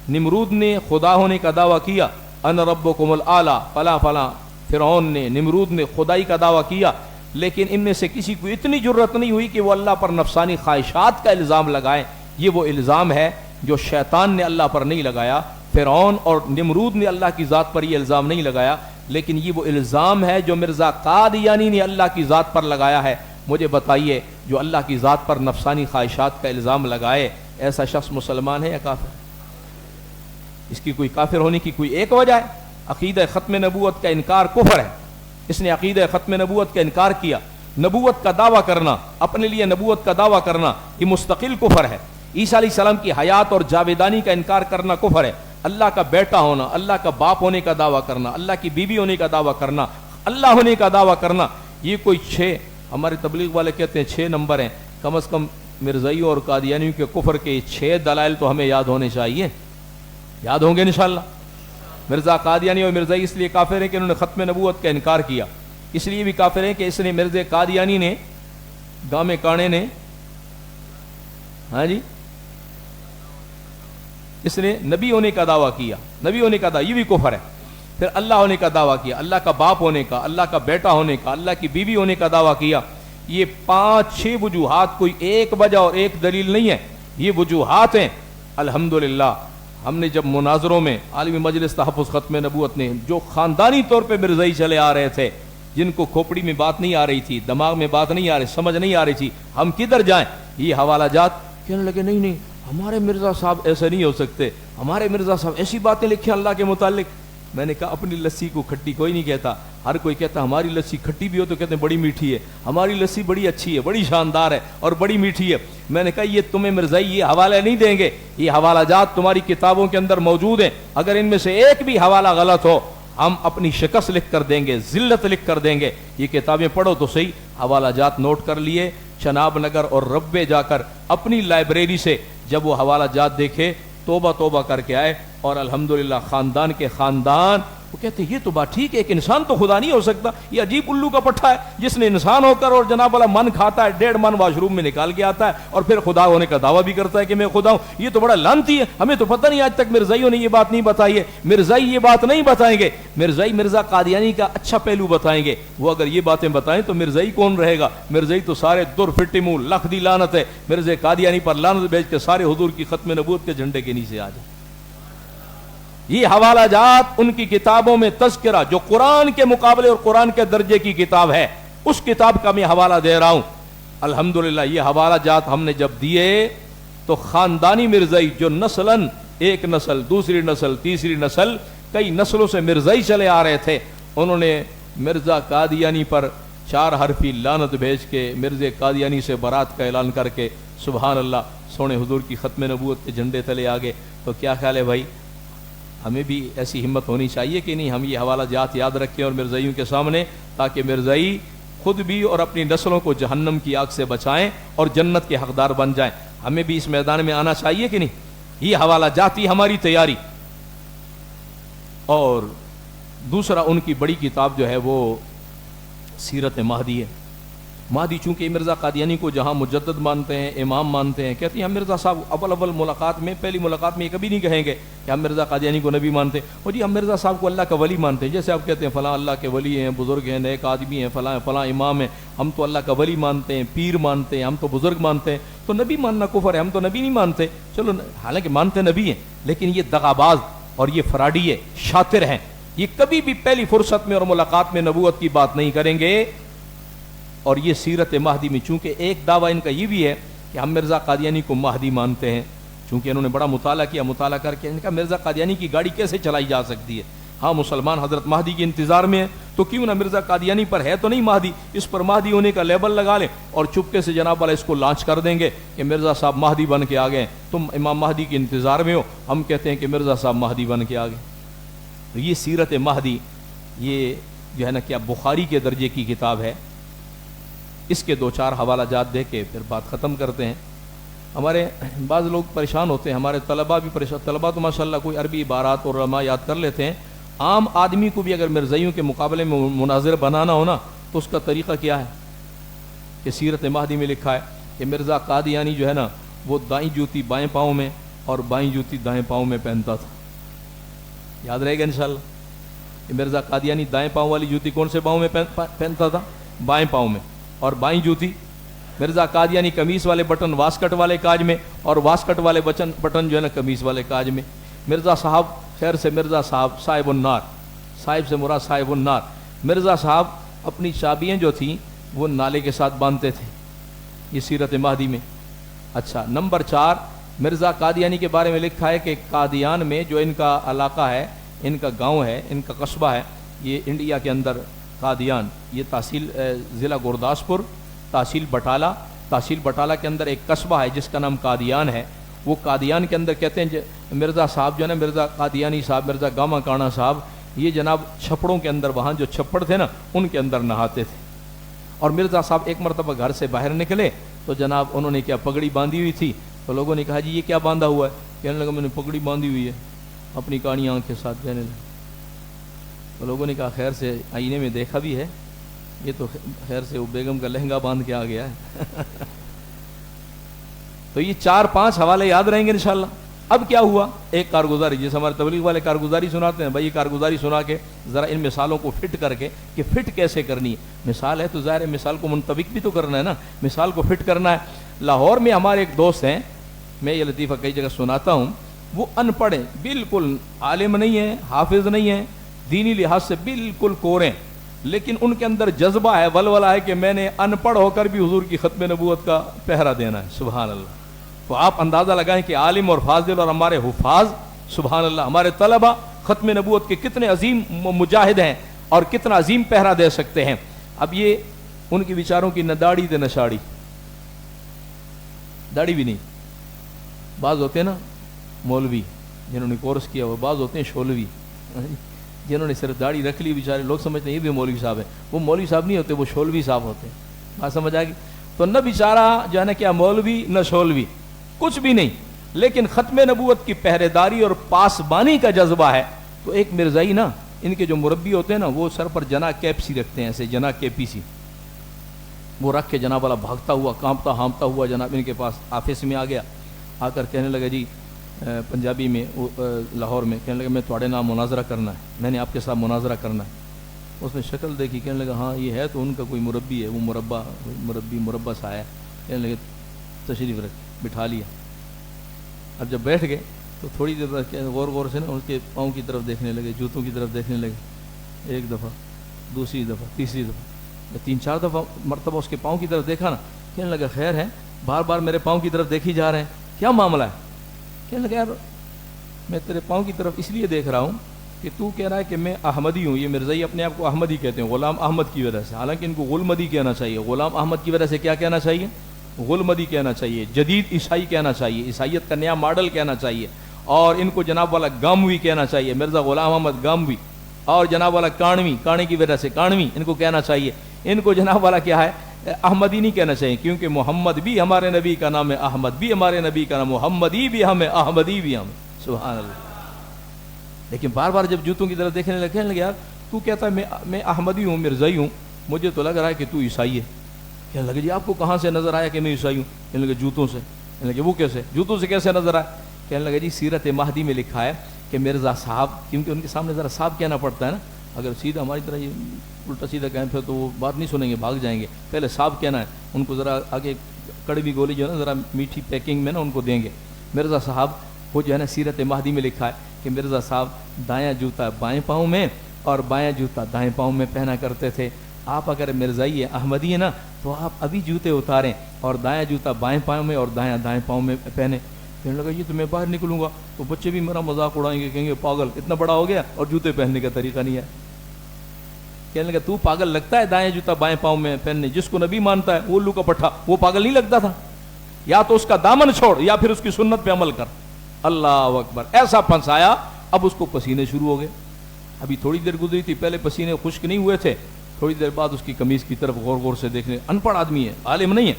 نمرود نے خدا ہونے کا دعویٰ کیا، انا ربکم الاعلی، فلاں فلاں، فرعون نے، نمرود نے خدائی کا دعویٰ کیا، لیکن ان میں سے کسی کو اتنی جرت نہیں ہوئی کہ وہ اللہ پر نفسانی خواہشات کا الزام لگائیں۔ یہ وہ الزام ہے جو شیطان نے اللہ پر نہیں لگایا، فرعون اور نمرود نے اللہ کی ذات پر یہ الزام نہیں لگایا، لیکن یہ وہ الزام ہے جو مرزا قادیانی نے اللہ کی ذات پر لگایا ہے۔ مجھے بتائیے، جو اللہ کی ذات پر نفسانی خواہشات کا الزام لگائے، ایسا شخص مسلمان ہے یا کافر؟ اس کی کوئی کافر ہونے کی کوئی ایک وجہ ہے؟ عقیدہ ختم نبوت کا انکار کفر ہے۔ اس نے عقیدہ ختم نبوت کا انکار کیا۔ نبوت کا دعویٰ کرنا، اپنے لیے نبوت کا دعویٰ کرنا، یہ مستقل کفر ہے۔ عیسیٰ علیہ السلام کی حیات اور جاویدانی کا انکار کرنا کفر ہے۔ اللہ کا بیٹا ہونا، اللہ کا باپ ہونے کا دعویٰ کرنا، اللہ کی بیوی ہونے کا دعویٰ کرنا، اللہ ہونے کا دعویٰ کرنا، یہ کوئی 6، ہمارے تبلیغ والے کہتے ہیں 6 نمبر ہیں، کم از کم مرزائیوں اور قادیانیوں کے کفر کے 6 دلائل تو ہمیں یاد ہونے چاہیے۔ یاد ہوں گے انشاءاللہ۔ مرزا قادیانی اور مرزائی اس لیے کافر ہیں کہ انہوں نے ختم نبوت کا انکار کیا، اس لیے بھی کافر ہیں کہ اس نے مرزا قادیانی نے، گامے کانے نے، ہاں جی، اس نے نبی ہونے کا دعویٰ کیا، نبی ہونے کا دعویٰ، یہ بھی کفر ہے۔ پھر اللہ ہونے کا دعویٰ کیا، اللہ کا باپ ہونے کا، اللہ کا بیٹا ہونے کا، اللہ کی بیوی ہونے کا دعویٰ کیا۔ یہ 5-6 وجوہات کوئی ایک وجہ اور ایک دلیل نہیں ہے، یہ وجوہات ہیں۔ الحمدللہ ہم نے جب مناظروں میں عالمی مجلس تحفظ ختم نبوت نے جو خاندانی طور پہ مرزائی چلے آ رہے تھے، جن کو کھوپڑی میں بات نہیں آ رہی تھی، دماغ میں بات نہیں آ رہی، سمجھ نہیں آ رہی تھی، ہم کدھر جائیں، یہ حوالہ جات کہنے لگے نہیں ہمارے مرزا صاحب ایسے نہیں ہو سکتے، ہمارے مرزا صاحب ایسی باتیں لکھیں اللہ کے متعلق۔ میں نے کہا اپنی لسی کو کھٹی کوئی نہیں کہتا، ہر کوئی کہتا ہماری لسی کھٹی بھی ہو تو کہتے ہیں بڑی میٹھی ہے، ہماری لسی بڑی اچھی ہے، بڑی شاندار ہے اور بڑی میٹھی ہے۔ میں نے کہا یہ تمہیں مرزائی یہ حوالے نہیں دیں گے، یہ حوالہ جات تمہاری کتابوں کے اندر موجود ہیں، اگر ان میں سے ایک بھی حوالہ غلط ہو ہم اپنی شکست لکھ کر دیں گے، ذلت لکھ کر دیں گے۔ یہ کتابیں پڑھو تو صحیح۔ حوالہ جات نوٹ کر لیے، چناب نگر اور ربے جا کر اپنی لائبریری سے جب وہ حوالہ جات دیکھے، توبہ توبہ کر کے آئے، اور الحمدللہ خاندان کے خاندان وہ کہتے ہیں یہ تو بات ٹھیک ہے، ایک انسان تو خدا نہیں ہو سکتا، یہ عجیب الو کا پٹھا ہے جس نے انسان ہو کر اور جناب والا من کھاتا ہے، 1.5 من واش روم میں نکال کے آتا ہے اور پھر خدا ہونے کا دعویٰ بھی کرتا ہے کہ میں خدا ہوں۔ یہ تو بڑا لعنتی ہے، ہمیں تو پتہ نہیں آج تک مرزائیوں نے یہ بات نہیں بتائی ہے۔ مرزائی یہ بات نہیں بتائیں گے، مرزائی مرزا قادیانی کا اچھا پہلو بتائیں گے۔ وہ اگر یہ باتیں بتائیں تو مرزائی کون رہے گا؟ مرزائی تو سارے در فٹی منہ لکھ دی لعنت ہے، مرزا قادیانی پر لعنت بھیج کے سارے حضور کی ختم نبوت کے جھنڈے کے نیچے آ جائیں۔ یہ حوالہ جات ان کی کتابوں میں تذکرہ جو قرآن کے مقابلے اور قرآن کے درجے کی کتاب ہے، اس کتاب کا میں حوالہ دے رہا ہوں۔ الحمدللہ یہ حوالہ جات ہم نے جب دیے تو خاندانی مرزائی جو نسلاً ایک نسل، دوسری نسل، تیسری نسل، کئی نسلوں سے مرزائی چلے آ رہے تھے، انہوں نے مرزا قادیانی پر 4 حرفی لعنت بھیج کے مرزا قادیانی سے برات کا اعلان کر کے سبحان اللہ سونے حضور کی ختم نبوت کے جھنڈے تلے آ گئے۔ تو کیا خیال ہے بھائی، ہمیں بھی ایسی ہمت ہونی چاہیے کہ نہیں ہم یہ حوالہ جات یاد رکھیں اور مرزائیوں کے سامنے، تاکہ مرزائی خود بھی اور اپنی نسلوں کو جہنم کی آگ سے بچائیں اور جنت کے حقدار بن جائیں۔ ہمیں بھی اس میدان میں آنا چاہیے کہ نہیں؟ یہ حوالہ جاتی ہماری تیاری۔ اور دوسرا ان کی بڑی کتاب جو ہے وہ سیرت مہدی ہے۔ مہدی چونکہ مرزا قادیانی کو جہاں مجدد مانتے ہیں، امام مانتے ہیں، کہتے ہیں ہم مرزا صاحب اول ملاقات میں، پہلی ملاقات میں یہ کبھی نہیں کہیں گے کہ ہم مرزا قادیانی کو نبی مانتے ہیں، اور جی ہم مرزا صاحب کو اللہ کا ولی مانتے ہیں۔ جیسے آپ کہتے ہیں فلاں اللہ کے ولی ہیں، بزرگ ہیں، نیک آدمی ہیں، فلاں امام ہیں، ہم تو اللہ کا ولی مانتے ہیں، پیر مانتے ہیں، ہم تو بزرگ مانتے ہیں، تو نبی ماننا کفر ہے، ہم تو نبی نہیں مانتے۔ چلو حالانکہ مانتے نبی ہیں، لیکن یہ دغاباز اور یہ فراڈی ہے، شاطر ہیں، یہ کبھی بھی پہلی فرصت میں اور ملاقات میں نبوت کی بات نہیں کریں گے۔ اور یہ سیرت مہدی میں چونکہ ایک دعویٰ ان کا یہ بھی ہے کہ ہم مرزا قادیانی کو مہدی مانتے ہیں، چونکہ انہوں نے بڑا مطالعہ کیا، مطالعہ کر کے ان کا مرزا قادیانی کی گاڑی کیسے چلائی جا سکتی ہے؟ ہاں مسلمان حضرت مہدی کے انتظار میں ہیں، تو کیوں نہ مرزا قادیانی پر ہے تو نہیں مہدی، اس پر مہدی ہونے کا لیبل لگا لیں اور چپکے سے جناب والا اس کو لانچ کر دیں گے کہ مرزا صاحب مہدی بن کے آ گئے، تم امام مہدی کے انتظار میں ہو، ہم کہتے ہیں کہ مرزا صاحب مہدی بن کے آ گئے۔ تو یہ سیرت مہدی، یہ جو ہے نا کیا بخاری کے درجے کی کتاب ہے۔ اس کے 2-4 حوالہ جات دے کے پھر بات ختم کرتے ہیں۔ ہمارے بعض لوگ پریشان ہوتے ہیں، ہمارے طلباء بھی پریشان، طلباء تو ماشاءاللہ کوئی عربی عبارات اور علماء یاد کر لیتے ہیں، عام آدمی کو بھی اگر مرزائیوں کے مقابلے میں مناظر بنانا ہو نا تو اس کا طریقہ کیا ہے کہ سیرت مہدی میں لکھا ہے کہ مرزا قادیانی جو ہے نا وہ دائیں جوتی بائیں پاؤں میں اور بائیں جوتی دائیں پاؤں میں پہنتا تھا۔ یاد رہے گا انشاءاللہ کہ مرزا قادیانی دائیں پاؤں والی جوتی کون سے پاؤں میں پہنتا تھا؟ بائیں پاؤں میں، اور بائیں جوتی مرزا قادیانی قمیص والے بٹن واسکٹ والے کاج میں اور واسکٹ والے بٹن جو ہے نا قمیص والے کاج میں۔ مرزا صاحب، خیر سے مرزا صاحب صاحب النار، صاحب سے مراد صاحب النار، مرزا صاحب اپنی چابیاں جو تھیں وہ نالے کے ساتھ باندھتے تھے، یہ سیرت مہدی میں۔ اچھا، نمبر 4 مرزا قادیانی کے بارے میں لکھا ہے کہ قادیان میں جو ان کا علاقہ ہے، ان کا گاؤں ہے، ان کا قصبہ ہے، یہ انڈیا کے اندر قادیان، یہ تحصیل ضلع گرداسپور، تحصیل بٹالہ کے اندر ایک قصبہ ہے جس کا نام قادیان ہے۔ وہ قادیان کے اندر کہتے ہیں مرزا صاحب جو ہے نا، مرزا قادیانی صاحب، مرزا گاما کانا صاحب، یہ جناب چھپڑوں کے اندر، وہاں جو چھپڑ تھے نا ان کے اندر نہاتے تھے۔ اور مرزا صاحب ایک مرتبہ گھر سے باہر نکلے تو جناب انہوں نے کیا پگڑی باندھی ہوئی تھی، تو لوگوں نے کہا جی یہ کیا باندھا ہوا ہے؟ کہنے لگا میں نے پگڑی باندھی ہوئی ہے، اپنی کاڑی آنکھ کے ساتھ کہنے لگا۔ تو لوگوں نے کہا خیر سے آئینے میں دیکھا بھی ہے، یہ تو خیر سے وہ بیگم کا لہنگا باندھ کے آ گیا ہے۔ تو یہ 4-5 حوالے یاد رہیں گے انشاءاللہ۔ اب کیا ہوا؟ ایک کارگزاری، جیسے ہمارے تبلیغ والے کارگزاری سناتے ہیں، بھائی یہ کارگزاری سنا کے ذرا ان مثالوں کو فٹ کر کے کہ فٹ کیسے کرنی ہے۔ مثال ہے تو ظاہر ہے مثال کو منطبق بھی تو کرنا ہے نا، مثال کو فٹ کرنا ہے۔ لاہور میں ہمارے ایک دوست ہیں، میں یہ لطیفہ کئی جگہ سناتا ہوں، وہ ان پڑھ ہیں، بالکل عالم نہیں ہیں، حافظ نہیں ہیں، دینی لحاظ سے بالکل کوریں، لیکن ان کے اندر جذبہ ہے، ولولہ ہے کہ میں نے ان پڑھ ہو کر بھی حضور کی ختم نبوت کا پہرا دینا ہے۔ سبحان اللہ۔ تو آپ اندازہ لگائیں کہ عالم اور فاضل اور ہمارے حفاظ، سبحان اللہ، ہمارے طلبہ ختم نبوت کے کتنے عظیم مجاہد ہیں اور کتنا عظیم پہرا دے سکتے ہیں۔ اب یہ ان کی بیچاروں کی نہ داڑھی تھے نہ شاڑی، داڑھی بھی نہیں۔ بعض ہوتے ہیں نا مولوی جنہوں نے کورس کیا ہوا، بعض ہوتے ہیں شولوی جنہوں نے صرف داڑھی رکھ لی، بیچارے لوگ سمجھتے ہیں یہ بھی مولوی صاحب ہے، وہ مولوی صاحب نہیں ہوتے، وہ شولوی صاحب ہوتے ہیں۔ بات سمجھ آ گئی؟ تو نہ بیچارہ جو ہے نا کیا مولوی نہ شولوی، کچھ بھی نہیں، لیکن ختم نبوت کی پہرے داری اور پاسبانی کا جذبہ ہے۔ تو ایک مرزائی نا، ان کے جو مربی ہوتے ہیں نا، وہ سر پر جنا کیپ سی رکھتے ہیں، ایسے جنا کیپی سی، وہ رکھ کے جناب والا بھاگتا ہوا کانپتا ہانپتا ہوا جناب ان کے پاس آفس میں آ گیا، آ کر کہنے لگا جی پنجابی میں، لاہور میں، کہنے لگا میں تھوڑے نام مناظرہ کرنا ہے، میں نے آپ کے ساتھ مناظرہ کرنا ہے۔ اس نے شکل دیکھی، کہنے لگا ہاں یہ ہے تو ان کا کوئی مربی ہے، وہ مربع سا ہے، کہنے لگے تشریف رکھ، بٹھا لیا۔ اب جب بیٹھ گئے تو تھوڑی دیر بعد غور سے نا ان کے پاؤں کی طرف دیکھنے لگے، جوتوں کی طرف دیکھنے لگے، ایک دفعہ، دوسری دفعہ، تیسری دفعہ، 3-4 دفعہ مرتبہ اس کے پاؤں کی طرف دیکھا نا، کہنے لگا خیر ہے، بار بار میرے پاؤں کی طرف دیکھی جا رہے ہیں، کیا معاملہ ہے؟ کہنے لگا یار میں تیرے پاؤں کی طرف اس لیے دیکھ رہا ہوں کہ تو کہہ رہا ہے کہ میں احمدی ہوں، یہ مرزائی اپنے آپ کو احمدی کہتے ہیں، غلام احمد کی وجہ سے، حالانکہ ان کو غلمدی کہنا چاہیے، غلام احمد کی وجہ سے کیا کہنا چاہیے؟ غلمدی کہنا چاہیے، جدید عیسائی کہنا چاہیے، عیسائیت کا نیا ماڈل کہنا چاہیے، اور ان کو جناب والا گاموی کہنا چاہیے، مرزا غلام احمد گاموی، اور جناب والا کانوی، کانے کی وجہ سے کانوی ان کو کہنا چاہیے، ان کو جناب والا کیا ہے احمدی نہیں کہنا چاہیے، کیونکہ محمد بھی ہمارے نبی کا نام ہے، احمد بھی ہمارے نبی کا نام، محمدی بھی ہم ہے، احمدی بھی ہم، سبحان اللہ۔ لیکن بار بار جب جوتوں کی طرف دیکھنے لگے، کہنے لگے یار تو کہتا ہے میں احمدی ہوں، مرزائی ہوں، مجھے تو لگ رہا ہے کہ تو عیسائی ہے۔ کہنے لگے جی آپ کو کہاں سے نظر آیا کہ میں عیسائی ہوں؟ کہنے لگے جوتوں سے۔ کہنے لگے وہ کیسے؟ جوتوں سے کیسے نظر آیا؟ کہنے لگے جی سیرت مہدی میں لکھا ہے کہ مرزا صاحب، کیونکہ ان کے سامنے ذرا صاحب کہنا پڑتا ہے نا، اگر سیدھا ہماری طرح یہ الٹا سیدھا کہیں پھر تو وہ بات نہیں سنیں گے، بھاگ جائیں گے، پہلے صاحب کہنا ہے ان کو، ذرا آگے کڑوی گولی جو ہے نا ذرا میٹھی پیکنگ میں نا ان کو دیں گے۔ مرزا صاحب وہ جو ہے نا سیرت مہدی میں لکھا ہے کہ مرزا صاحب دایاں جوتا بائیں پاؤں میں اور بایاں جوتا دائیں پاؤں میں پہنا کرتے تھے. آپ اگر مرزائی احمدی ہے نا تو آپ ابھی جوتے اتاریں اور دایاں جوتا بائیں پاؤں میں اور دائیں پاؤں میں پہنے. کہنے لگا یہ تو میں باہر نکلوں گا تو بچے بھی میرا مذاق اڑائیں گے, کہیں گے پاگل اتنا بڑا ہو گیا اور جوتے پہننے کا طریقہ نہیں ہے. کہنے لگا تو پاگل لگتا ہے دایاں جوتا بائیں پاؤں میں پہننے, جس کو نبی مانتا ہے وہ الو کا پٹھا وہ پاگل نہیں لگتا تھا؟ یا تو اس کا دامن چھوڑ یا پھر اس کی سنت پہ عمل کر. اللہ اکبر, ایسا پھنسایا. اب اس کو پسینے شروع ہو گئے. ابھی تھوڑی دیر گزری تھی, پہلے پسینے خشک نہیں ہوئے تھے, تھوڑی دیر بعد اس کی قمیض کی طرف غور غور سے دیکھنے. ان پڑھ آدمی ہے, عالم نہیں ہے.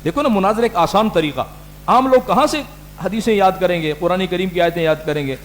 دیکھو نا مناظر ایک آسان طریقہ. عام لوگ کہاں سے حدیثیں یاد کریں گے, قرآن کریم کی آیتیں یاد کریں گے؟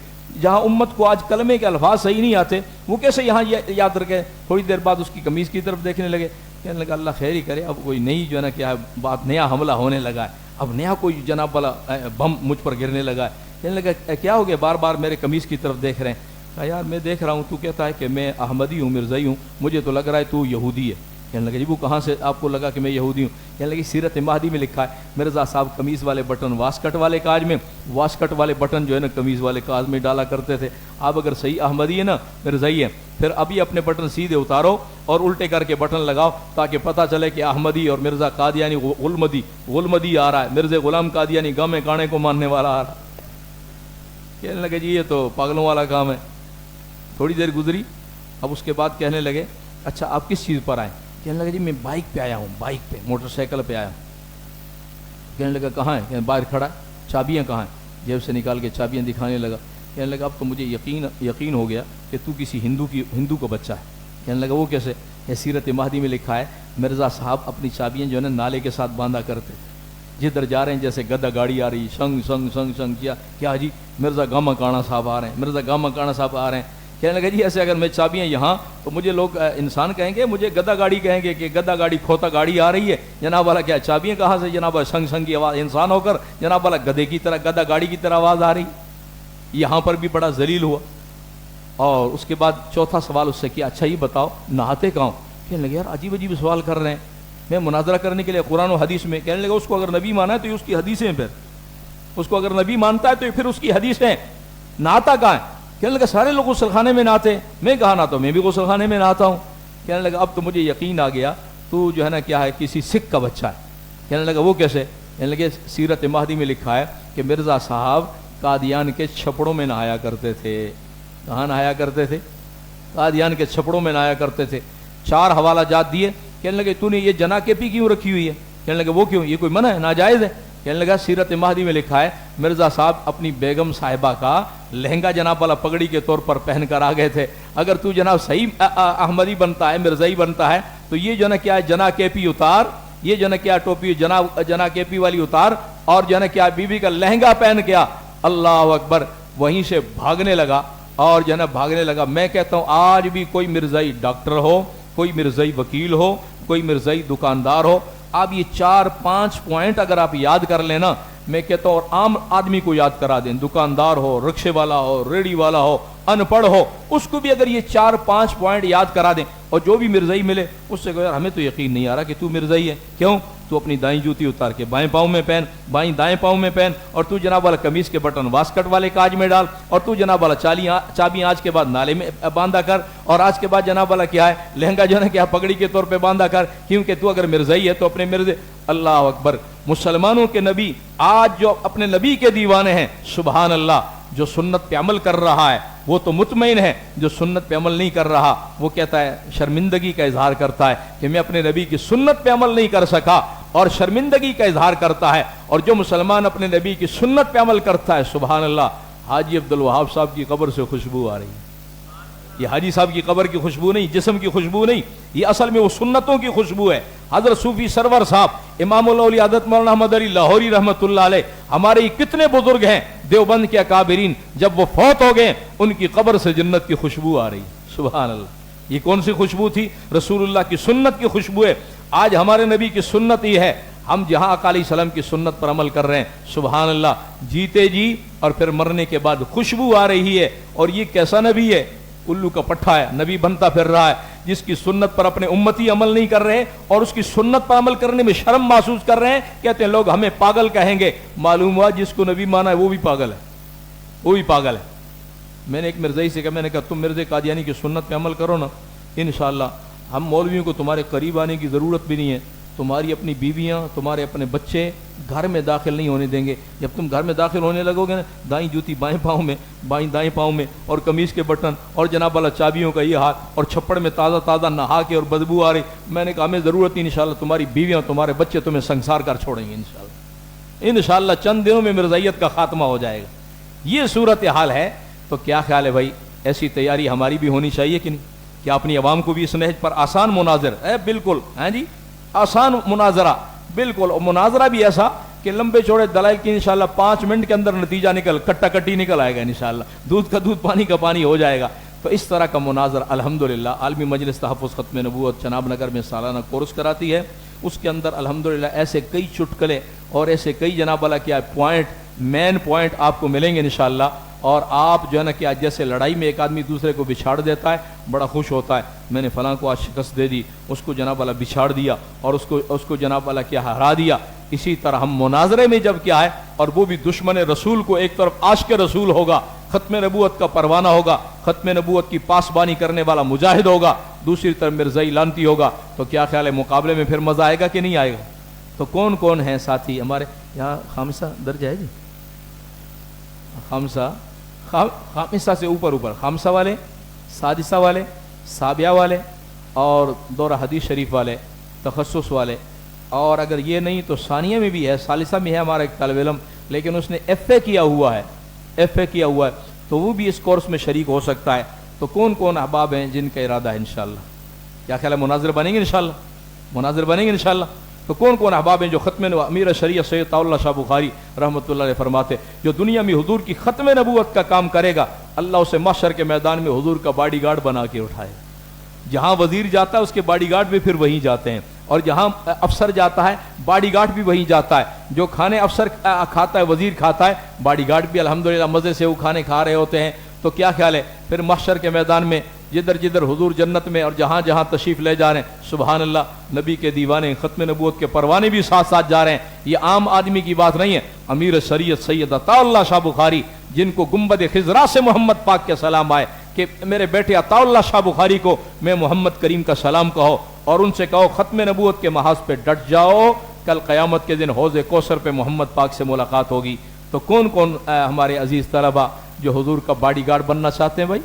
جہاں امت کو آج کلمے کے الفاظ صحیح نہیں آتے وہ کیسے یہاں یاد رکھے؟ تھوڑی دیر بعد اس کی قمیض کی طرف دیکھنے لگے. کہنے لگا اللہ خیر ہی کرے, اب کوئی نئی جو ہے نا کیا بات, نیا حملہ ہونے لگا ہے, اب نیا کوئی جناب والا بم مجھ پر گرنے لگا ہے. کہنے لگا کیا ہو گیا, بار بار میرے قمیض کی طرف دیکھ رہے ہیں؟ کہا یار میں دیکھ رہا ہوں, تو کہتا ہے کہ میں احمدی ہوں, مرزائی ہوں, مجھے تو لگ رہا ہے تو یہودی ہے. کہنے لگا جی وہ کہاں سے آپ کو لگا کہ میں یہودی ہوں؟ کہنے لگی سیرت مہدی میں لکھا ہے مرزا صاحب قمیض والے بٹن واسکٹ والے کاج میں, واسکٹ والے بٹن جو ہے نا قمیض والے کاج میں ڈالا کرتے تھے. آپ اگر صحیح احمدی ہے نا, مرزائی ہے, پھر ابھی اپنے بٹن سیدھے اتارو اور الٹے کر کے بٹن لگاؤ تاکہ پتہ چلے کہ احمدی اور مرزا قادیانی غلمدی آ رہا ہے, مرزا غلام قادیانی گم کانے کو ماننے والا آ رہا ہے. کہنے لگے جی یہ تو پاگلوں والا کام ہے. تھوڑی دیر گزری, اب اس کے بعد کہنے لگے اچھا آپ کس چیز پر آئیں؟ کہنے لگا جی میں بائک پہ آیا ہوں, بائک پہ موٹر سائیکل پہ آیا ہوں. کہنے لگا کہاں ہے؟ کہنے باہر کھڑا ہے. چابیاں کہاں ہیں؟ جیب سے نکال کے چابیاں دکھانے لگا. کہنے لگا اب تو مجھے یقین ہو گیا کہ تو کسی ہندو کا بچہ ہے. کہنے لگا وہ کیسے؟ یہ سیرت مہدی میں لکھا ہے مرزا صاحب اپنی چابیاں جو ہے نا نالے کے ساتھ باندھا کرتے تھے, جدھر جا رہے ہیں جیسے گدا گاڑی آ رہی, سنگ سنگ سنگ سنگ کیا جی مرزا گاما کانا صاحب آ رہے ہیں, مرزا گاما کانا صاحب آ رہے ہیں. کہنے لگا جی ایسے اگر میں چابیاں یہاں تو مجھے لوگ انسان کہیں گے, مجھے گدا گاڑی کہیں گے کہ گدا گاڑی کھوتا گاڑی آ رہی ہے. جناب والا کیا چابیاں کہاں سے؟ جناب سنگ سنگ کی آواز, انسان ہو کر جناب والا گدے کی طرح گدا گاڑی کی طرح آواز آ رہی. یہاں پر بھی بڑا ذلیل ہوا. اور اس کے بعد چوتھا سوال اس سے کیا, اچھا یہ بتاؤ نہاتے کہاں؟ کہنے لگے یار عجیب عجیب سوال کر رہے ہیں, میں مناظرہ کرنے کے لیے قرآن و حدیث میں. کہنے لگا اس کو اگر نبی مانا ہے تو یہ اس کی حدیثیں, پھر اس کو اگر نبی مانتا ہے تو پھر اس کی حدیثیں. نہاتا کہاں ہے؟ کہنے لگا سارے لوگ غسل خانے میں نہاتے. میں کہاں نہاتا ہوں؟ میں بھی غسل خانے میں نہاتا ہوں. کہنے لگا اب تو مجھے یقین آ گیا تو جو ہے نا کیا ہے کسی سکھ کا بچہ ہے. کہنے لگا وہ کیسے؟ کہنے لگے سیرت مہدی میں لکھا ہے کہ مرزا صاحب قادیان کے چھپڑوں میں نہایا کرتے تھے. کہاں نہایا کرتے تھے؟ قادیان کے چھپڑوں میں نہایا کرتے تھے. 4 حوالہ جات دیے. کہنے لگے تو نے یہ جنا کیپی کیوں رکھی ہوئی ہے؟ کہنے لگے وہ کیوں, یہ کوئی منع ہے, ناجائز ہے؟ کہنے لگا سیرت مہدی میں لکھا ہے مرزا صاحب اپنی بیگم صاحبہ کا لہنگا جناب والا پگڑی کے طور پر پہن کر آ گئے تھے. اگر تو جناب صحیح احمدی بنتا ہے, مرزائی بنتا ہے تو یہ جو ہے نا کیا ہے جنا کیپی اتار, یہ جو ہے نا کیا ٹوپی جنا کیپی والی اتار, اور جو ہے نا کیا بیوی کا لہنگا پہن کیا. اللہ اکبر. وہیں سے بھاگنے لگا اور جو ہے نا بھاگنے لگا. میں کہتا ہوں آج بھی کوئی مرزائی ڈاکٹر ہو, کوئی مرزائی وکیل ہو, کوئی مرزائی دکاندار ہو, آپ یہ 4-5 پوائنٹ اگر آپ یاد کر لینا, میں کہتا ہوں اور عام آدمی کو یاد کرا دیں, دکاندار ہو, رکشے والا ہو, ریڑھی والا ہو, ان پڑھ ہو, اس کو بھی اگر یہ 4-5 پوائنٹ یاد کرا دیں اور جو بھی مرزائی ملے اس سے کہو یار ہمیں تو یقین نہیں آ رہا کہ تو مرزائی ہے. کیوں؟ تو اپنی دائیں جوتی اتار کے بائیں پاؤں میں پہن, دائیں پاؤں میں پہن, اور تو جناب والا قمیض کے بٹن واسکٹ والے کاج میں ڈال, اور تو جناب والا چابی آج کے بعد نالے میں باندھا کر, اور آج کے بعد جناب والا کیا ہے لہنگا جو ہے کیا پگڑی کے طور پہ باندھا کر, کیونکہ تو اگر مرزائی ہے تو اپنے مرزے. اللہ اکبر. مسلمانوں کے نبی آج جو اپنے نبی کے دیوانے ہیں, سبحان اللہ, جو سنت پہ عمل کر رہا ہے وہ تو مطمئن ہے, جو سنت پہ عمل نہیں کر رہا وہ کہتا ہے, شرمندگی کا اظہار کرتا ہے کہ میں اپنے نبی کی سنت پہ عمل نہیں کر سکا, اور شرمندگی کا اظہار کرتا ہے. اور جو مسلمان اپنے نبی کی سنت پہ عمل کرتا ہے, سبحان اللہ, حاجی عبدالوہاب صاحب کی قبر سے خوشبو آ رہی ہے. یہ حاجی صاحب کی قبر کی خوشبو نہیں, جسم کی خوشبو نہیں, یہ اصل میں وہ سنتوں کی خوشبو ہے. حضرت صوفی سرور صاحب امام الاولیاء حضرت مولانا احمد علی لاہوری رحمۃ اللہ علیہ, ہمارے کتنے بزرگ ہیں دیوبند کے اکابرین, جب وہ فوت ہو گئے ان کی قبر سے جنت کی خوشبو آ رہی. سبحان اللہ. یہ کون سی خوشبو تھی؟ رسول اللہ کی سنت کی خوشبو ہے. آج ہمارے نبی کی سنت یہ ہے, ہم جہاں آقا علیہ السلام کی سنت پر عمل کر رہے ہیں, سبحان اللہ, جیتے جی اور پھر مرنے کے بعد خوشبو آ رہی ہے. اور یہ کیسا نبی ہے؟ الو کا پٹھا ہے, نبی بنتا پھر رہا ہے, جس کی سنت پر اپنے امتی عمل نہیں کر رہے اور اس کی سنت پر عمل کرنے میں شرم محسوس کر رہے ہیں. کہتے ہیں لوگ ہمیں پاگل کہیں گے. معلوم ہوا جس کو نبی مانا ہے وہ بھی پاگل ہے, وہ بھی پاگل ہے. میں نے ایک مرزائی سے کہا، میں نے کہا تم مرزا قادیانی کی سنت پہ عمل کرو نا، انشاءاللہ ہم مولویوں کو تمہارے قریب آنے کی ضرورت بھی نہیں ہے، تمہاری اپنی بیویاں، تمہارے اپنے بچے گھر میں داخل نہیں ہونے دیں گے۔ جب تم گھر میں داخل ہونے لگو گے نا، دائیں جوتی بائیں پاؤں میں، بائیں دائیں پاؤں میں، اور قمیص کے بٹن اور جناب والا چابیوں کا یہ ہاتھ، اور چھپڑ میں تازہ تازہ نہا کے اور بدبو آ رہی، میں نے کہا ہمیں ضرورت نہیں، انشاءاللہ تمہاری بیویاں تمہارے بچے تمہیں سنسار کر چھوڑیں گے انشاءاللہ۔ انشاءاللہ چند دنوں میں مرزائیت کا خاتمہ ہو جائے گا۔ یہ صورتحال ہے۔ تو کیا خیال ہے بھائی، ایسی تیاری ہماری بھی ہونی چاہیے کہ نہیں؟ کہ اپنی عوام کو بھی اس نہج پر آسان مناظر ہے، بالکل ہیں جی، آسان مناظرہ، بالکل، اور مناظرہ بھی ایسا کہ لمبے چوڑے دلائل کی انشاءاللہ 5 منٹ کے اندر نتیجہ نکل کٹا کٹی نکل آئے گا انشاءاللہ، دودھ کا دودھ پانی کا پانی ہو جائے گا۔ تو اس طرح کا مناظر الحمدللہ عالمی مجلس تحفظ ختم نبوت جناب نگر میں سالانہ کورس کراتی ہے، اس کے اندر الحمدللہ ایسے کئی چٹکلے اور ایسے کئی جناب والا کیا پوائنٹ، مین پوائنٹ آپ کو ملیں گے انشاءاللہ، اور آپ جو ہے نا کہ جیسے لڑائی میں ایک آدمی دوسرے کو بچھاڑ دیتا ہے، بڑا خوش ہوتا ہے، میں نے فلاں کو آج شکست دے دی، اس کو جناب والا بچھاڑ دیا اور اس کو جناب والا کیا ہرا دیا۔ اسی طرح ہم مناظرے میں جب کیا ہے، اور وہ بھی دشمن رسول کو، ایک طرف عاشق رسول ہوگا، ختم نبوت کا پروانہ ہوگا، ختم نبوت کی پاسبانی کرنے والا مجاہد ہوگا، دوسری طرف مرزائی لانتی ہوگا، تو کیا خیال ہے مقابلے میں پھر مزہ آئے گا کہ نہیں آئے گا؟ تو کون کون ہیں ساتھی ہمارے یہاں؟ خامسہ درج ہے جی، خامسہ سے اوپر خامسہ والے، سادسہ والے، سابعہ والے، اور دورہ حدیث شریف والے، تخصص والے، اور اگر یہ نہیں تو ثانیہ میں بھی ہے، ثالثہ میں ہے ہمارا ایک طالب علم، لیکن اس نے ایف اے کیا ہوا ہے، تو وہ بھی اس کورس میں شریک ہو سکتا ہے۔ تو کون کون احباب ہیں جن کا ارادہ ہے انشاءاللہ؟ کیا خیال ہے مناظر بنیں گے انشاءاللہ؟ مناظر بنیں گے انشاءاللہ؟ تو کون کون احباب ہیں جو ختم امیر شریعت سید عطا اللہ شاہ بخاری رحمۃ اللہ علیہ فرماتے، جو دنیا میں حضور کی ختم نبوت کا کام کرے گا، اللہ اسے محشر کے میدان میں حضور کا باڈی گارڈ بنا کے اٹھائے۔ جہاں وزیر جاتا ہے اس کے باڈی گارڈ بھی پھر وہیں جاتے ہیں، اور جہاں افسر جاتا ہے باڈی گارڈ بھی وہیں جاتا ہے، جو کھانے افسر کھاتا ہے وزیر کھاتا ہے، باڈی گارڈ بھی الحمدللہ مزے سے وہ کھانے کھا رہے ہوتے ہیں۔ تو کیا خیال ہے پھر محشر کے میدان میں جدھر جدھر حضور جنت میں اور جہاں جہاں تشریف لے جا رہے ہیں، سبحان اللہ، نبی کے دیوانے ختم نبوت کے پروانے بھی ساتھ ساتھ جا رہے ہیں۔ یہ عام آدمی کی بات نہیں ہے، امیر شریعت سید عطا اللہ شاہ بخاری، جن کو گنبد خضرا سے محمد پاک کے سلام آئے کہ میرے بیٹے عطا اللہ شاہ بخاری کو میں محمد کریم کا سلام کہو، اور ان سے کہو ختم نبوت کے محاذ پہ ڈٹ جاؤ، کل قیامت کے دن حوض کوثر پہ محمد پاک سے ملاقات ہوگی۔ تو کون کون ہمارے عزیز طلبہ جو حضور کا باڈی گارڈ بننا چاہتے ہیں؟ بھائی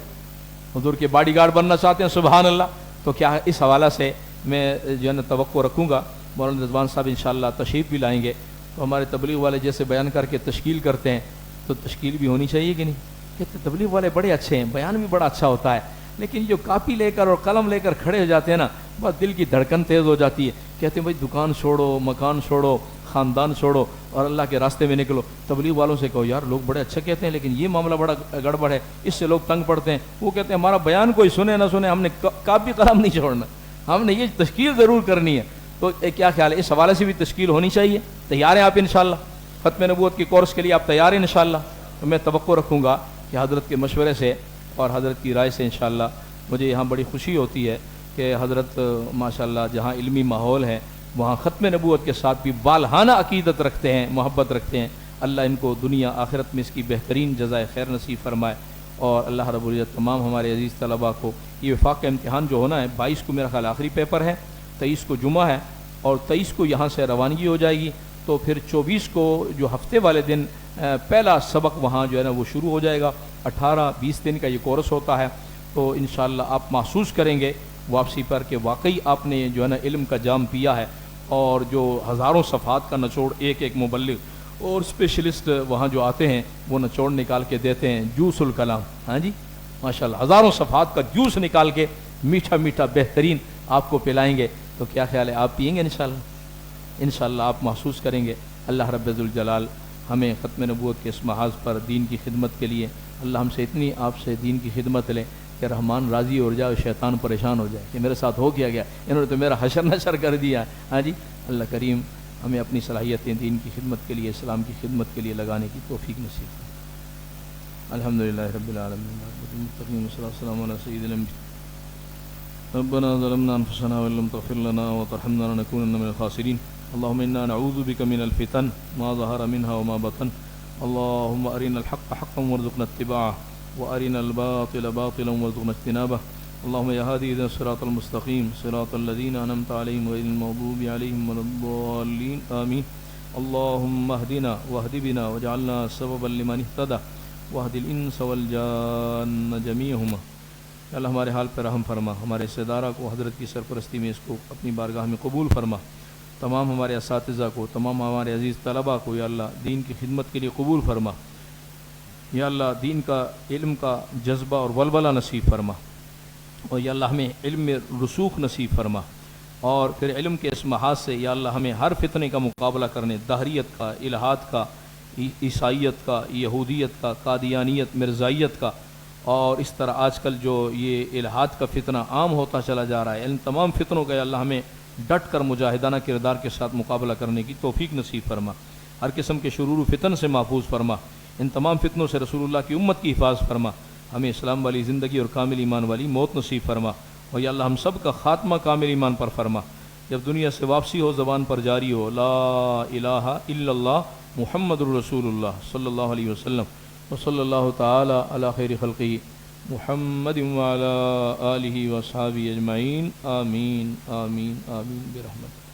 حضور کے باڈی گارڈ بننا چاہتے ہیں، سبحان اللہ۔ تو کیا اس حوالہ سے میں جو ہے نا توقع رکھوں گا، مولانا رضوان صاحب انشاءاللہ تشریف بھی لائیں گے، تو ہمارے تبلیغ والے جیسے بیان کر کے تشکیل کرتے ہیں، تو تشکیل بھی ہونی چاہیے کہ نہیں؟ کہتے تبلیغ والے بڑے اچھے ہیں، بیان بھی بڑا اچھا ہوتا ہے، لیکن جو کاپی لے کر اور قلم لے کر کھڑے ہو جاتے ہیں نا، بس دل کی دھڑکن تیز ہو جاتی ہے، کہتے ہیں بھائی دکان چھوڑو، مکان چھوڑو، خاندان چھوڑو اور اللہ کے راستے میں نکلو۔ تبلیغ والوں سے کہو یار لوگ بڑے اچھا کہتے ہیں لیکن یہ معاملہ بڑا گڑبڑ ہے، اس سے لوگ تنگ پڑتے ہیں۔ وہ کہتے ہیں ہمارا بیان کوئی سنے نہ سنے، ہم نے کاپی قلم نہیں چھوڑنا، ہم نے یہ تشکیل ضرور کرنی ہے۔ تو کیا خیال ہے اس حوالے سے بھی تشکیل ہونی چاہیے؟ تیار ہیں آپ انشاءاللہ؟ ختم نبوت کی کورس کے لیے آپ تیار ہیں انشاءاللہ؟ تو میں توقع رکھوں گا کہ حضرت کے مشورے سے اور حضرت کی رائے سے انشاءاللہ مجھے یہاں بڑی خوشی ہوتی ہے کہ حضرت ماشاءاللہ جہاں علمی ماحول ہے وہاں ختم نبوت کے ساتھ بھی بالہانہ عقیدت رکھتے ہیں، محبت رکھتے ہیں۔ اللہ ان کو دنیا آخرت میں اس کی بہترین جزائے خیر نصیب فرمائے، اور اللہ رب العزت تمام ہمارے عزیز طلباء کو یہ وفاق کا امتحان جو ہونا ہے 22 کو میرا خیال آخری پیپر ہے، 23 کو جمعہ ہے، اور 23 کو یہاں سے روانگی ہو جائے گی، تو پھر 24 کو جو ہفتے والے دن پہلا سبق وہاں جو ہے نا وہ شروع ہو جائے گا۔ 18-20 دن کا یہ کورس ہوتا ہے، تو انشاءاللہ آپ محسوس کریں گے واپسی پر کہ واقعی آپ نے جو ہے نا علم کا جام پیا ہے، اور جو ہزاروں صفحات کا نچوڑ ایک ایک مبلغ اور اسپیشلسٹ وہاں جو آتے ہیں وہ نچوڑ نکال کے دیتے ہیں، جوس الکلام، ہاں جی ماشاءاللہ ہزاروں صفحات کا جوس نکال کے میٹھا میٹھا بہترین آپ کو پلائیں گے۔ تو کیا خیال ہے آپ پئیں گے انشاءاللہ؟ انشاءاللہ آپ محسوس کریں گے۔ اللہ رب ذوالجلال ہمیں ختم نبوت کے اس محاذ پر دین کی خدمت کے لیے، اللہ ہم سے اتنی آپ سے دین کی خدمت لیں کہ رحمان راضی ہو جائے اور شیطان پریشان ہو جائے کہ میرے ساتھ ہو گیا انہوں نے تو میرا حشر نشر کر دیا ہے۔ ہاں جی اللہ کریم ہمیں اپنی صلاحیتیں دین کی خدمت کے لیے، اسلام کی خدمت کے لیے لگانے کی توفیق نصیب کرے۔ الحمدللہ رب العالمین والمتقین والصلاۃ والسلام علی سید الانبیاء۔ ربنا ظلمنا انفسنا وان لم تغفر لنا وترحمنا لنكونن من الخاسرین۔ اللهم انا نعوذ بك من الفتن ما ظهر منها وما بطن، اللهم ارنا الحق حقا وارزقنا اتباعه وأرنا الباطل باطلا وارزقنا اجتنابه اللهم يا هادي اهدنا الصراط المستقيم صراط الذين أنعمت عليهم غير المغضوب عليهم ولا الضالين آمين اللهم اهدنا واهد بنا واجعلنا سببا لمن اهتدى واهد الانس والجان جميعهما. اللہ ہمارے حال پر رحم فرما، ہمارے سردارہ کو حضرت کی سرپرستی میں اس کو اپنی بارگاہ میں قبول فرما، تمام ہمارے اساتذہ کو، تمام ہمارے عزیز طلباء کو یا اللہ دین کی خدمت کے لیے قبول فرما، یا اللہ دین کا علم کا جذبہ اور ولولہ نصیب فرما، اور یا اللہ ہمیں علم میں رسوخ نصیب فرما، اور پھر علم کے اس محاذ سے یا اللہ ہمیں ہر فتنے کا مقابلہ کرنے، دہریت کا، الہاد کا، عیسائیت کا، یہودیت کا، قادیانیت، مرزائیت کا، اور اس طرح آج کل جو یہ الہاد کا فتنہ عام ہوتا چلا جا رہا ہے، ان تمام فتنوں کا یا اللہ ہمیں ڈٹ کر مجاہدانہ کردار کے ساتھ مقابلہ کرنے کی توفیق نصیب فرما، ہر قسم کے شرور و فتن سے محفوظ فرما، ان تمام فتنوں سے رسول اللہ کی امت کی حفاظت فرما، ہمیں اسلام والی زندگی اور کامل ایمان والی موت نصیب فرما، اور یا اللہ ہم سب کا خاتمہ کامل ایمان پر فرما، جب دنیا سے واپسی ہو زبان پر جاری ہو لا الہ الا اللہ محمد الرسول اللہ صلی اللہ علیہ وسلم، وصلی اللہ تعالی علی خیر خلقہ محمد وعلی آلہ وصحبہ اجمعین آمین آمین آمین برحمتہ.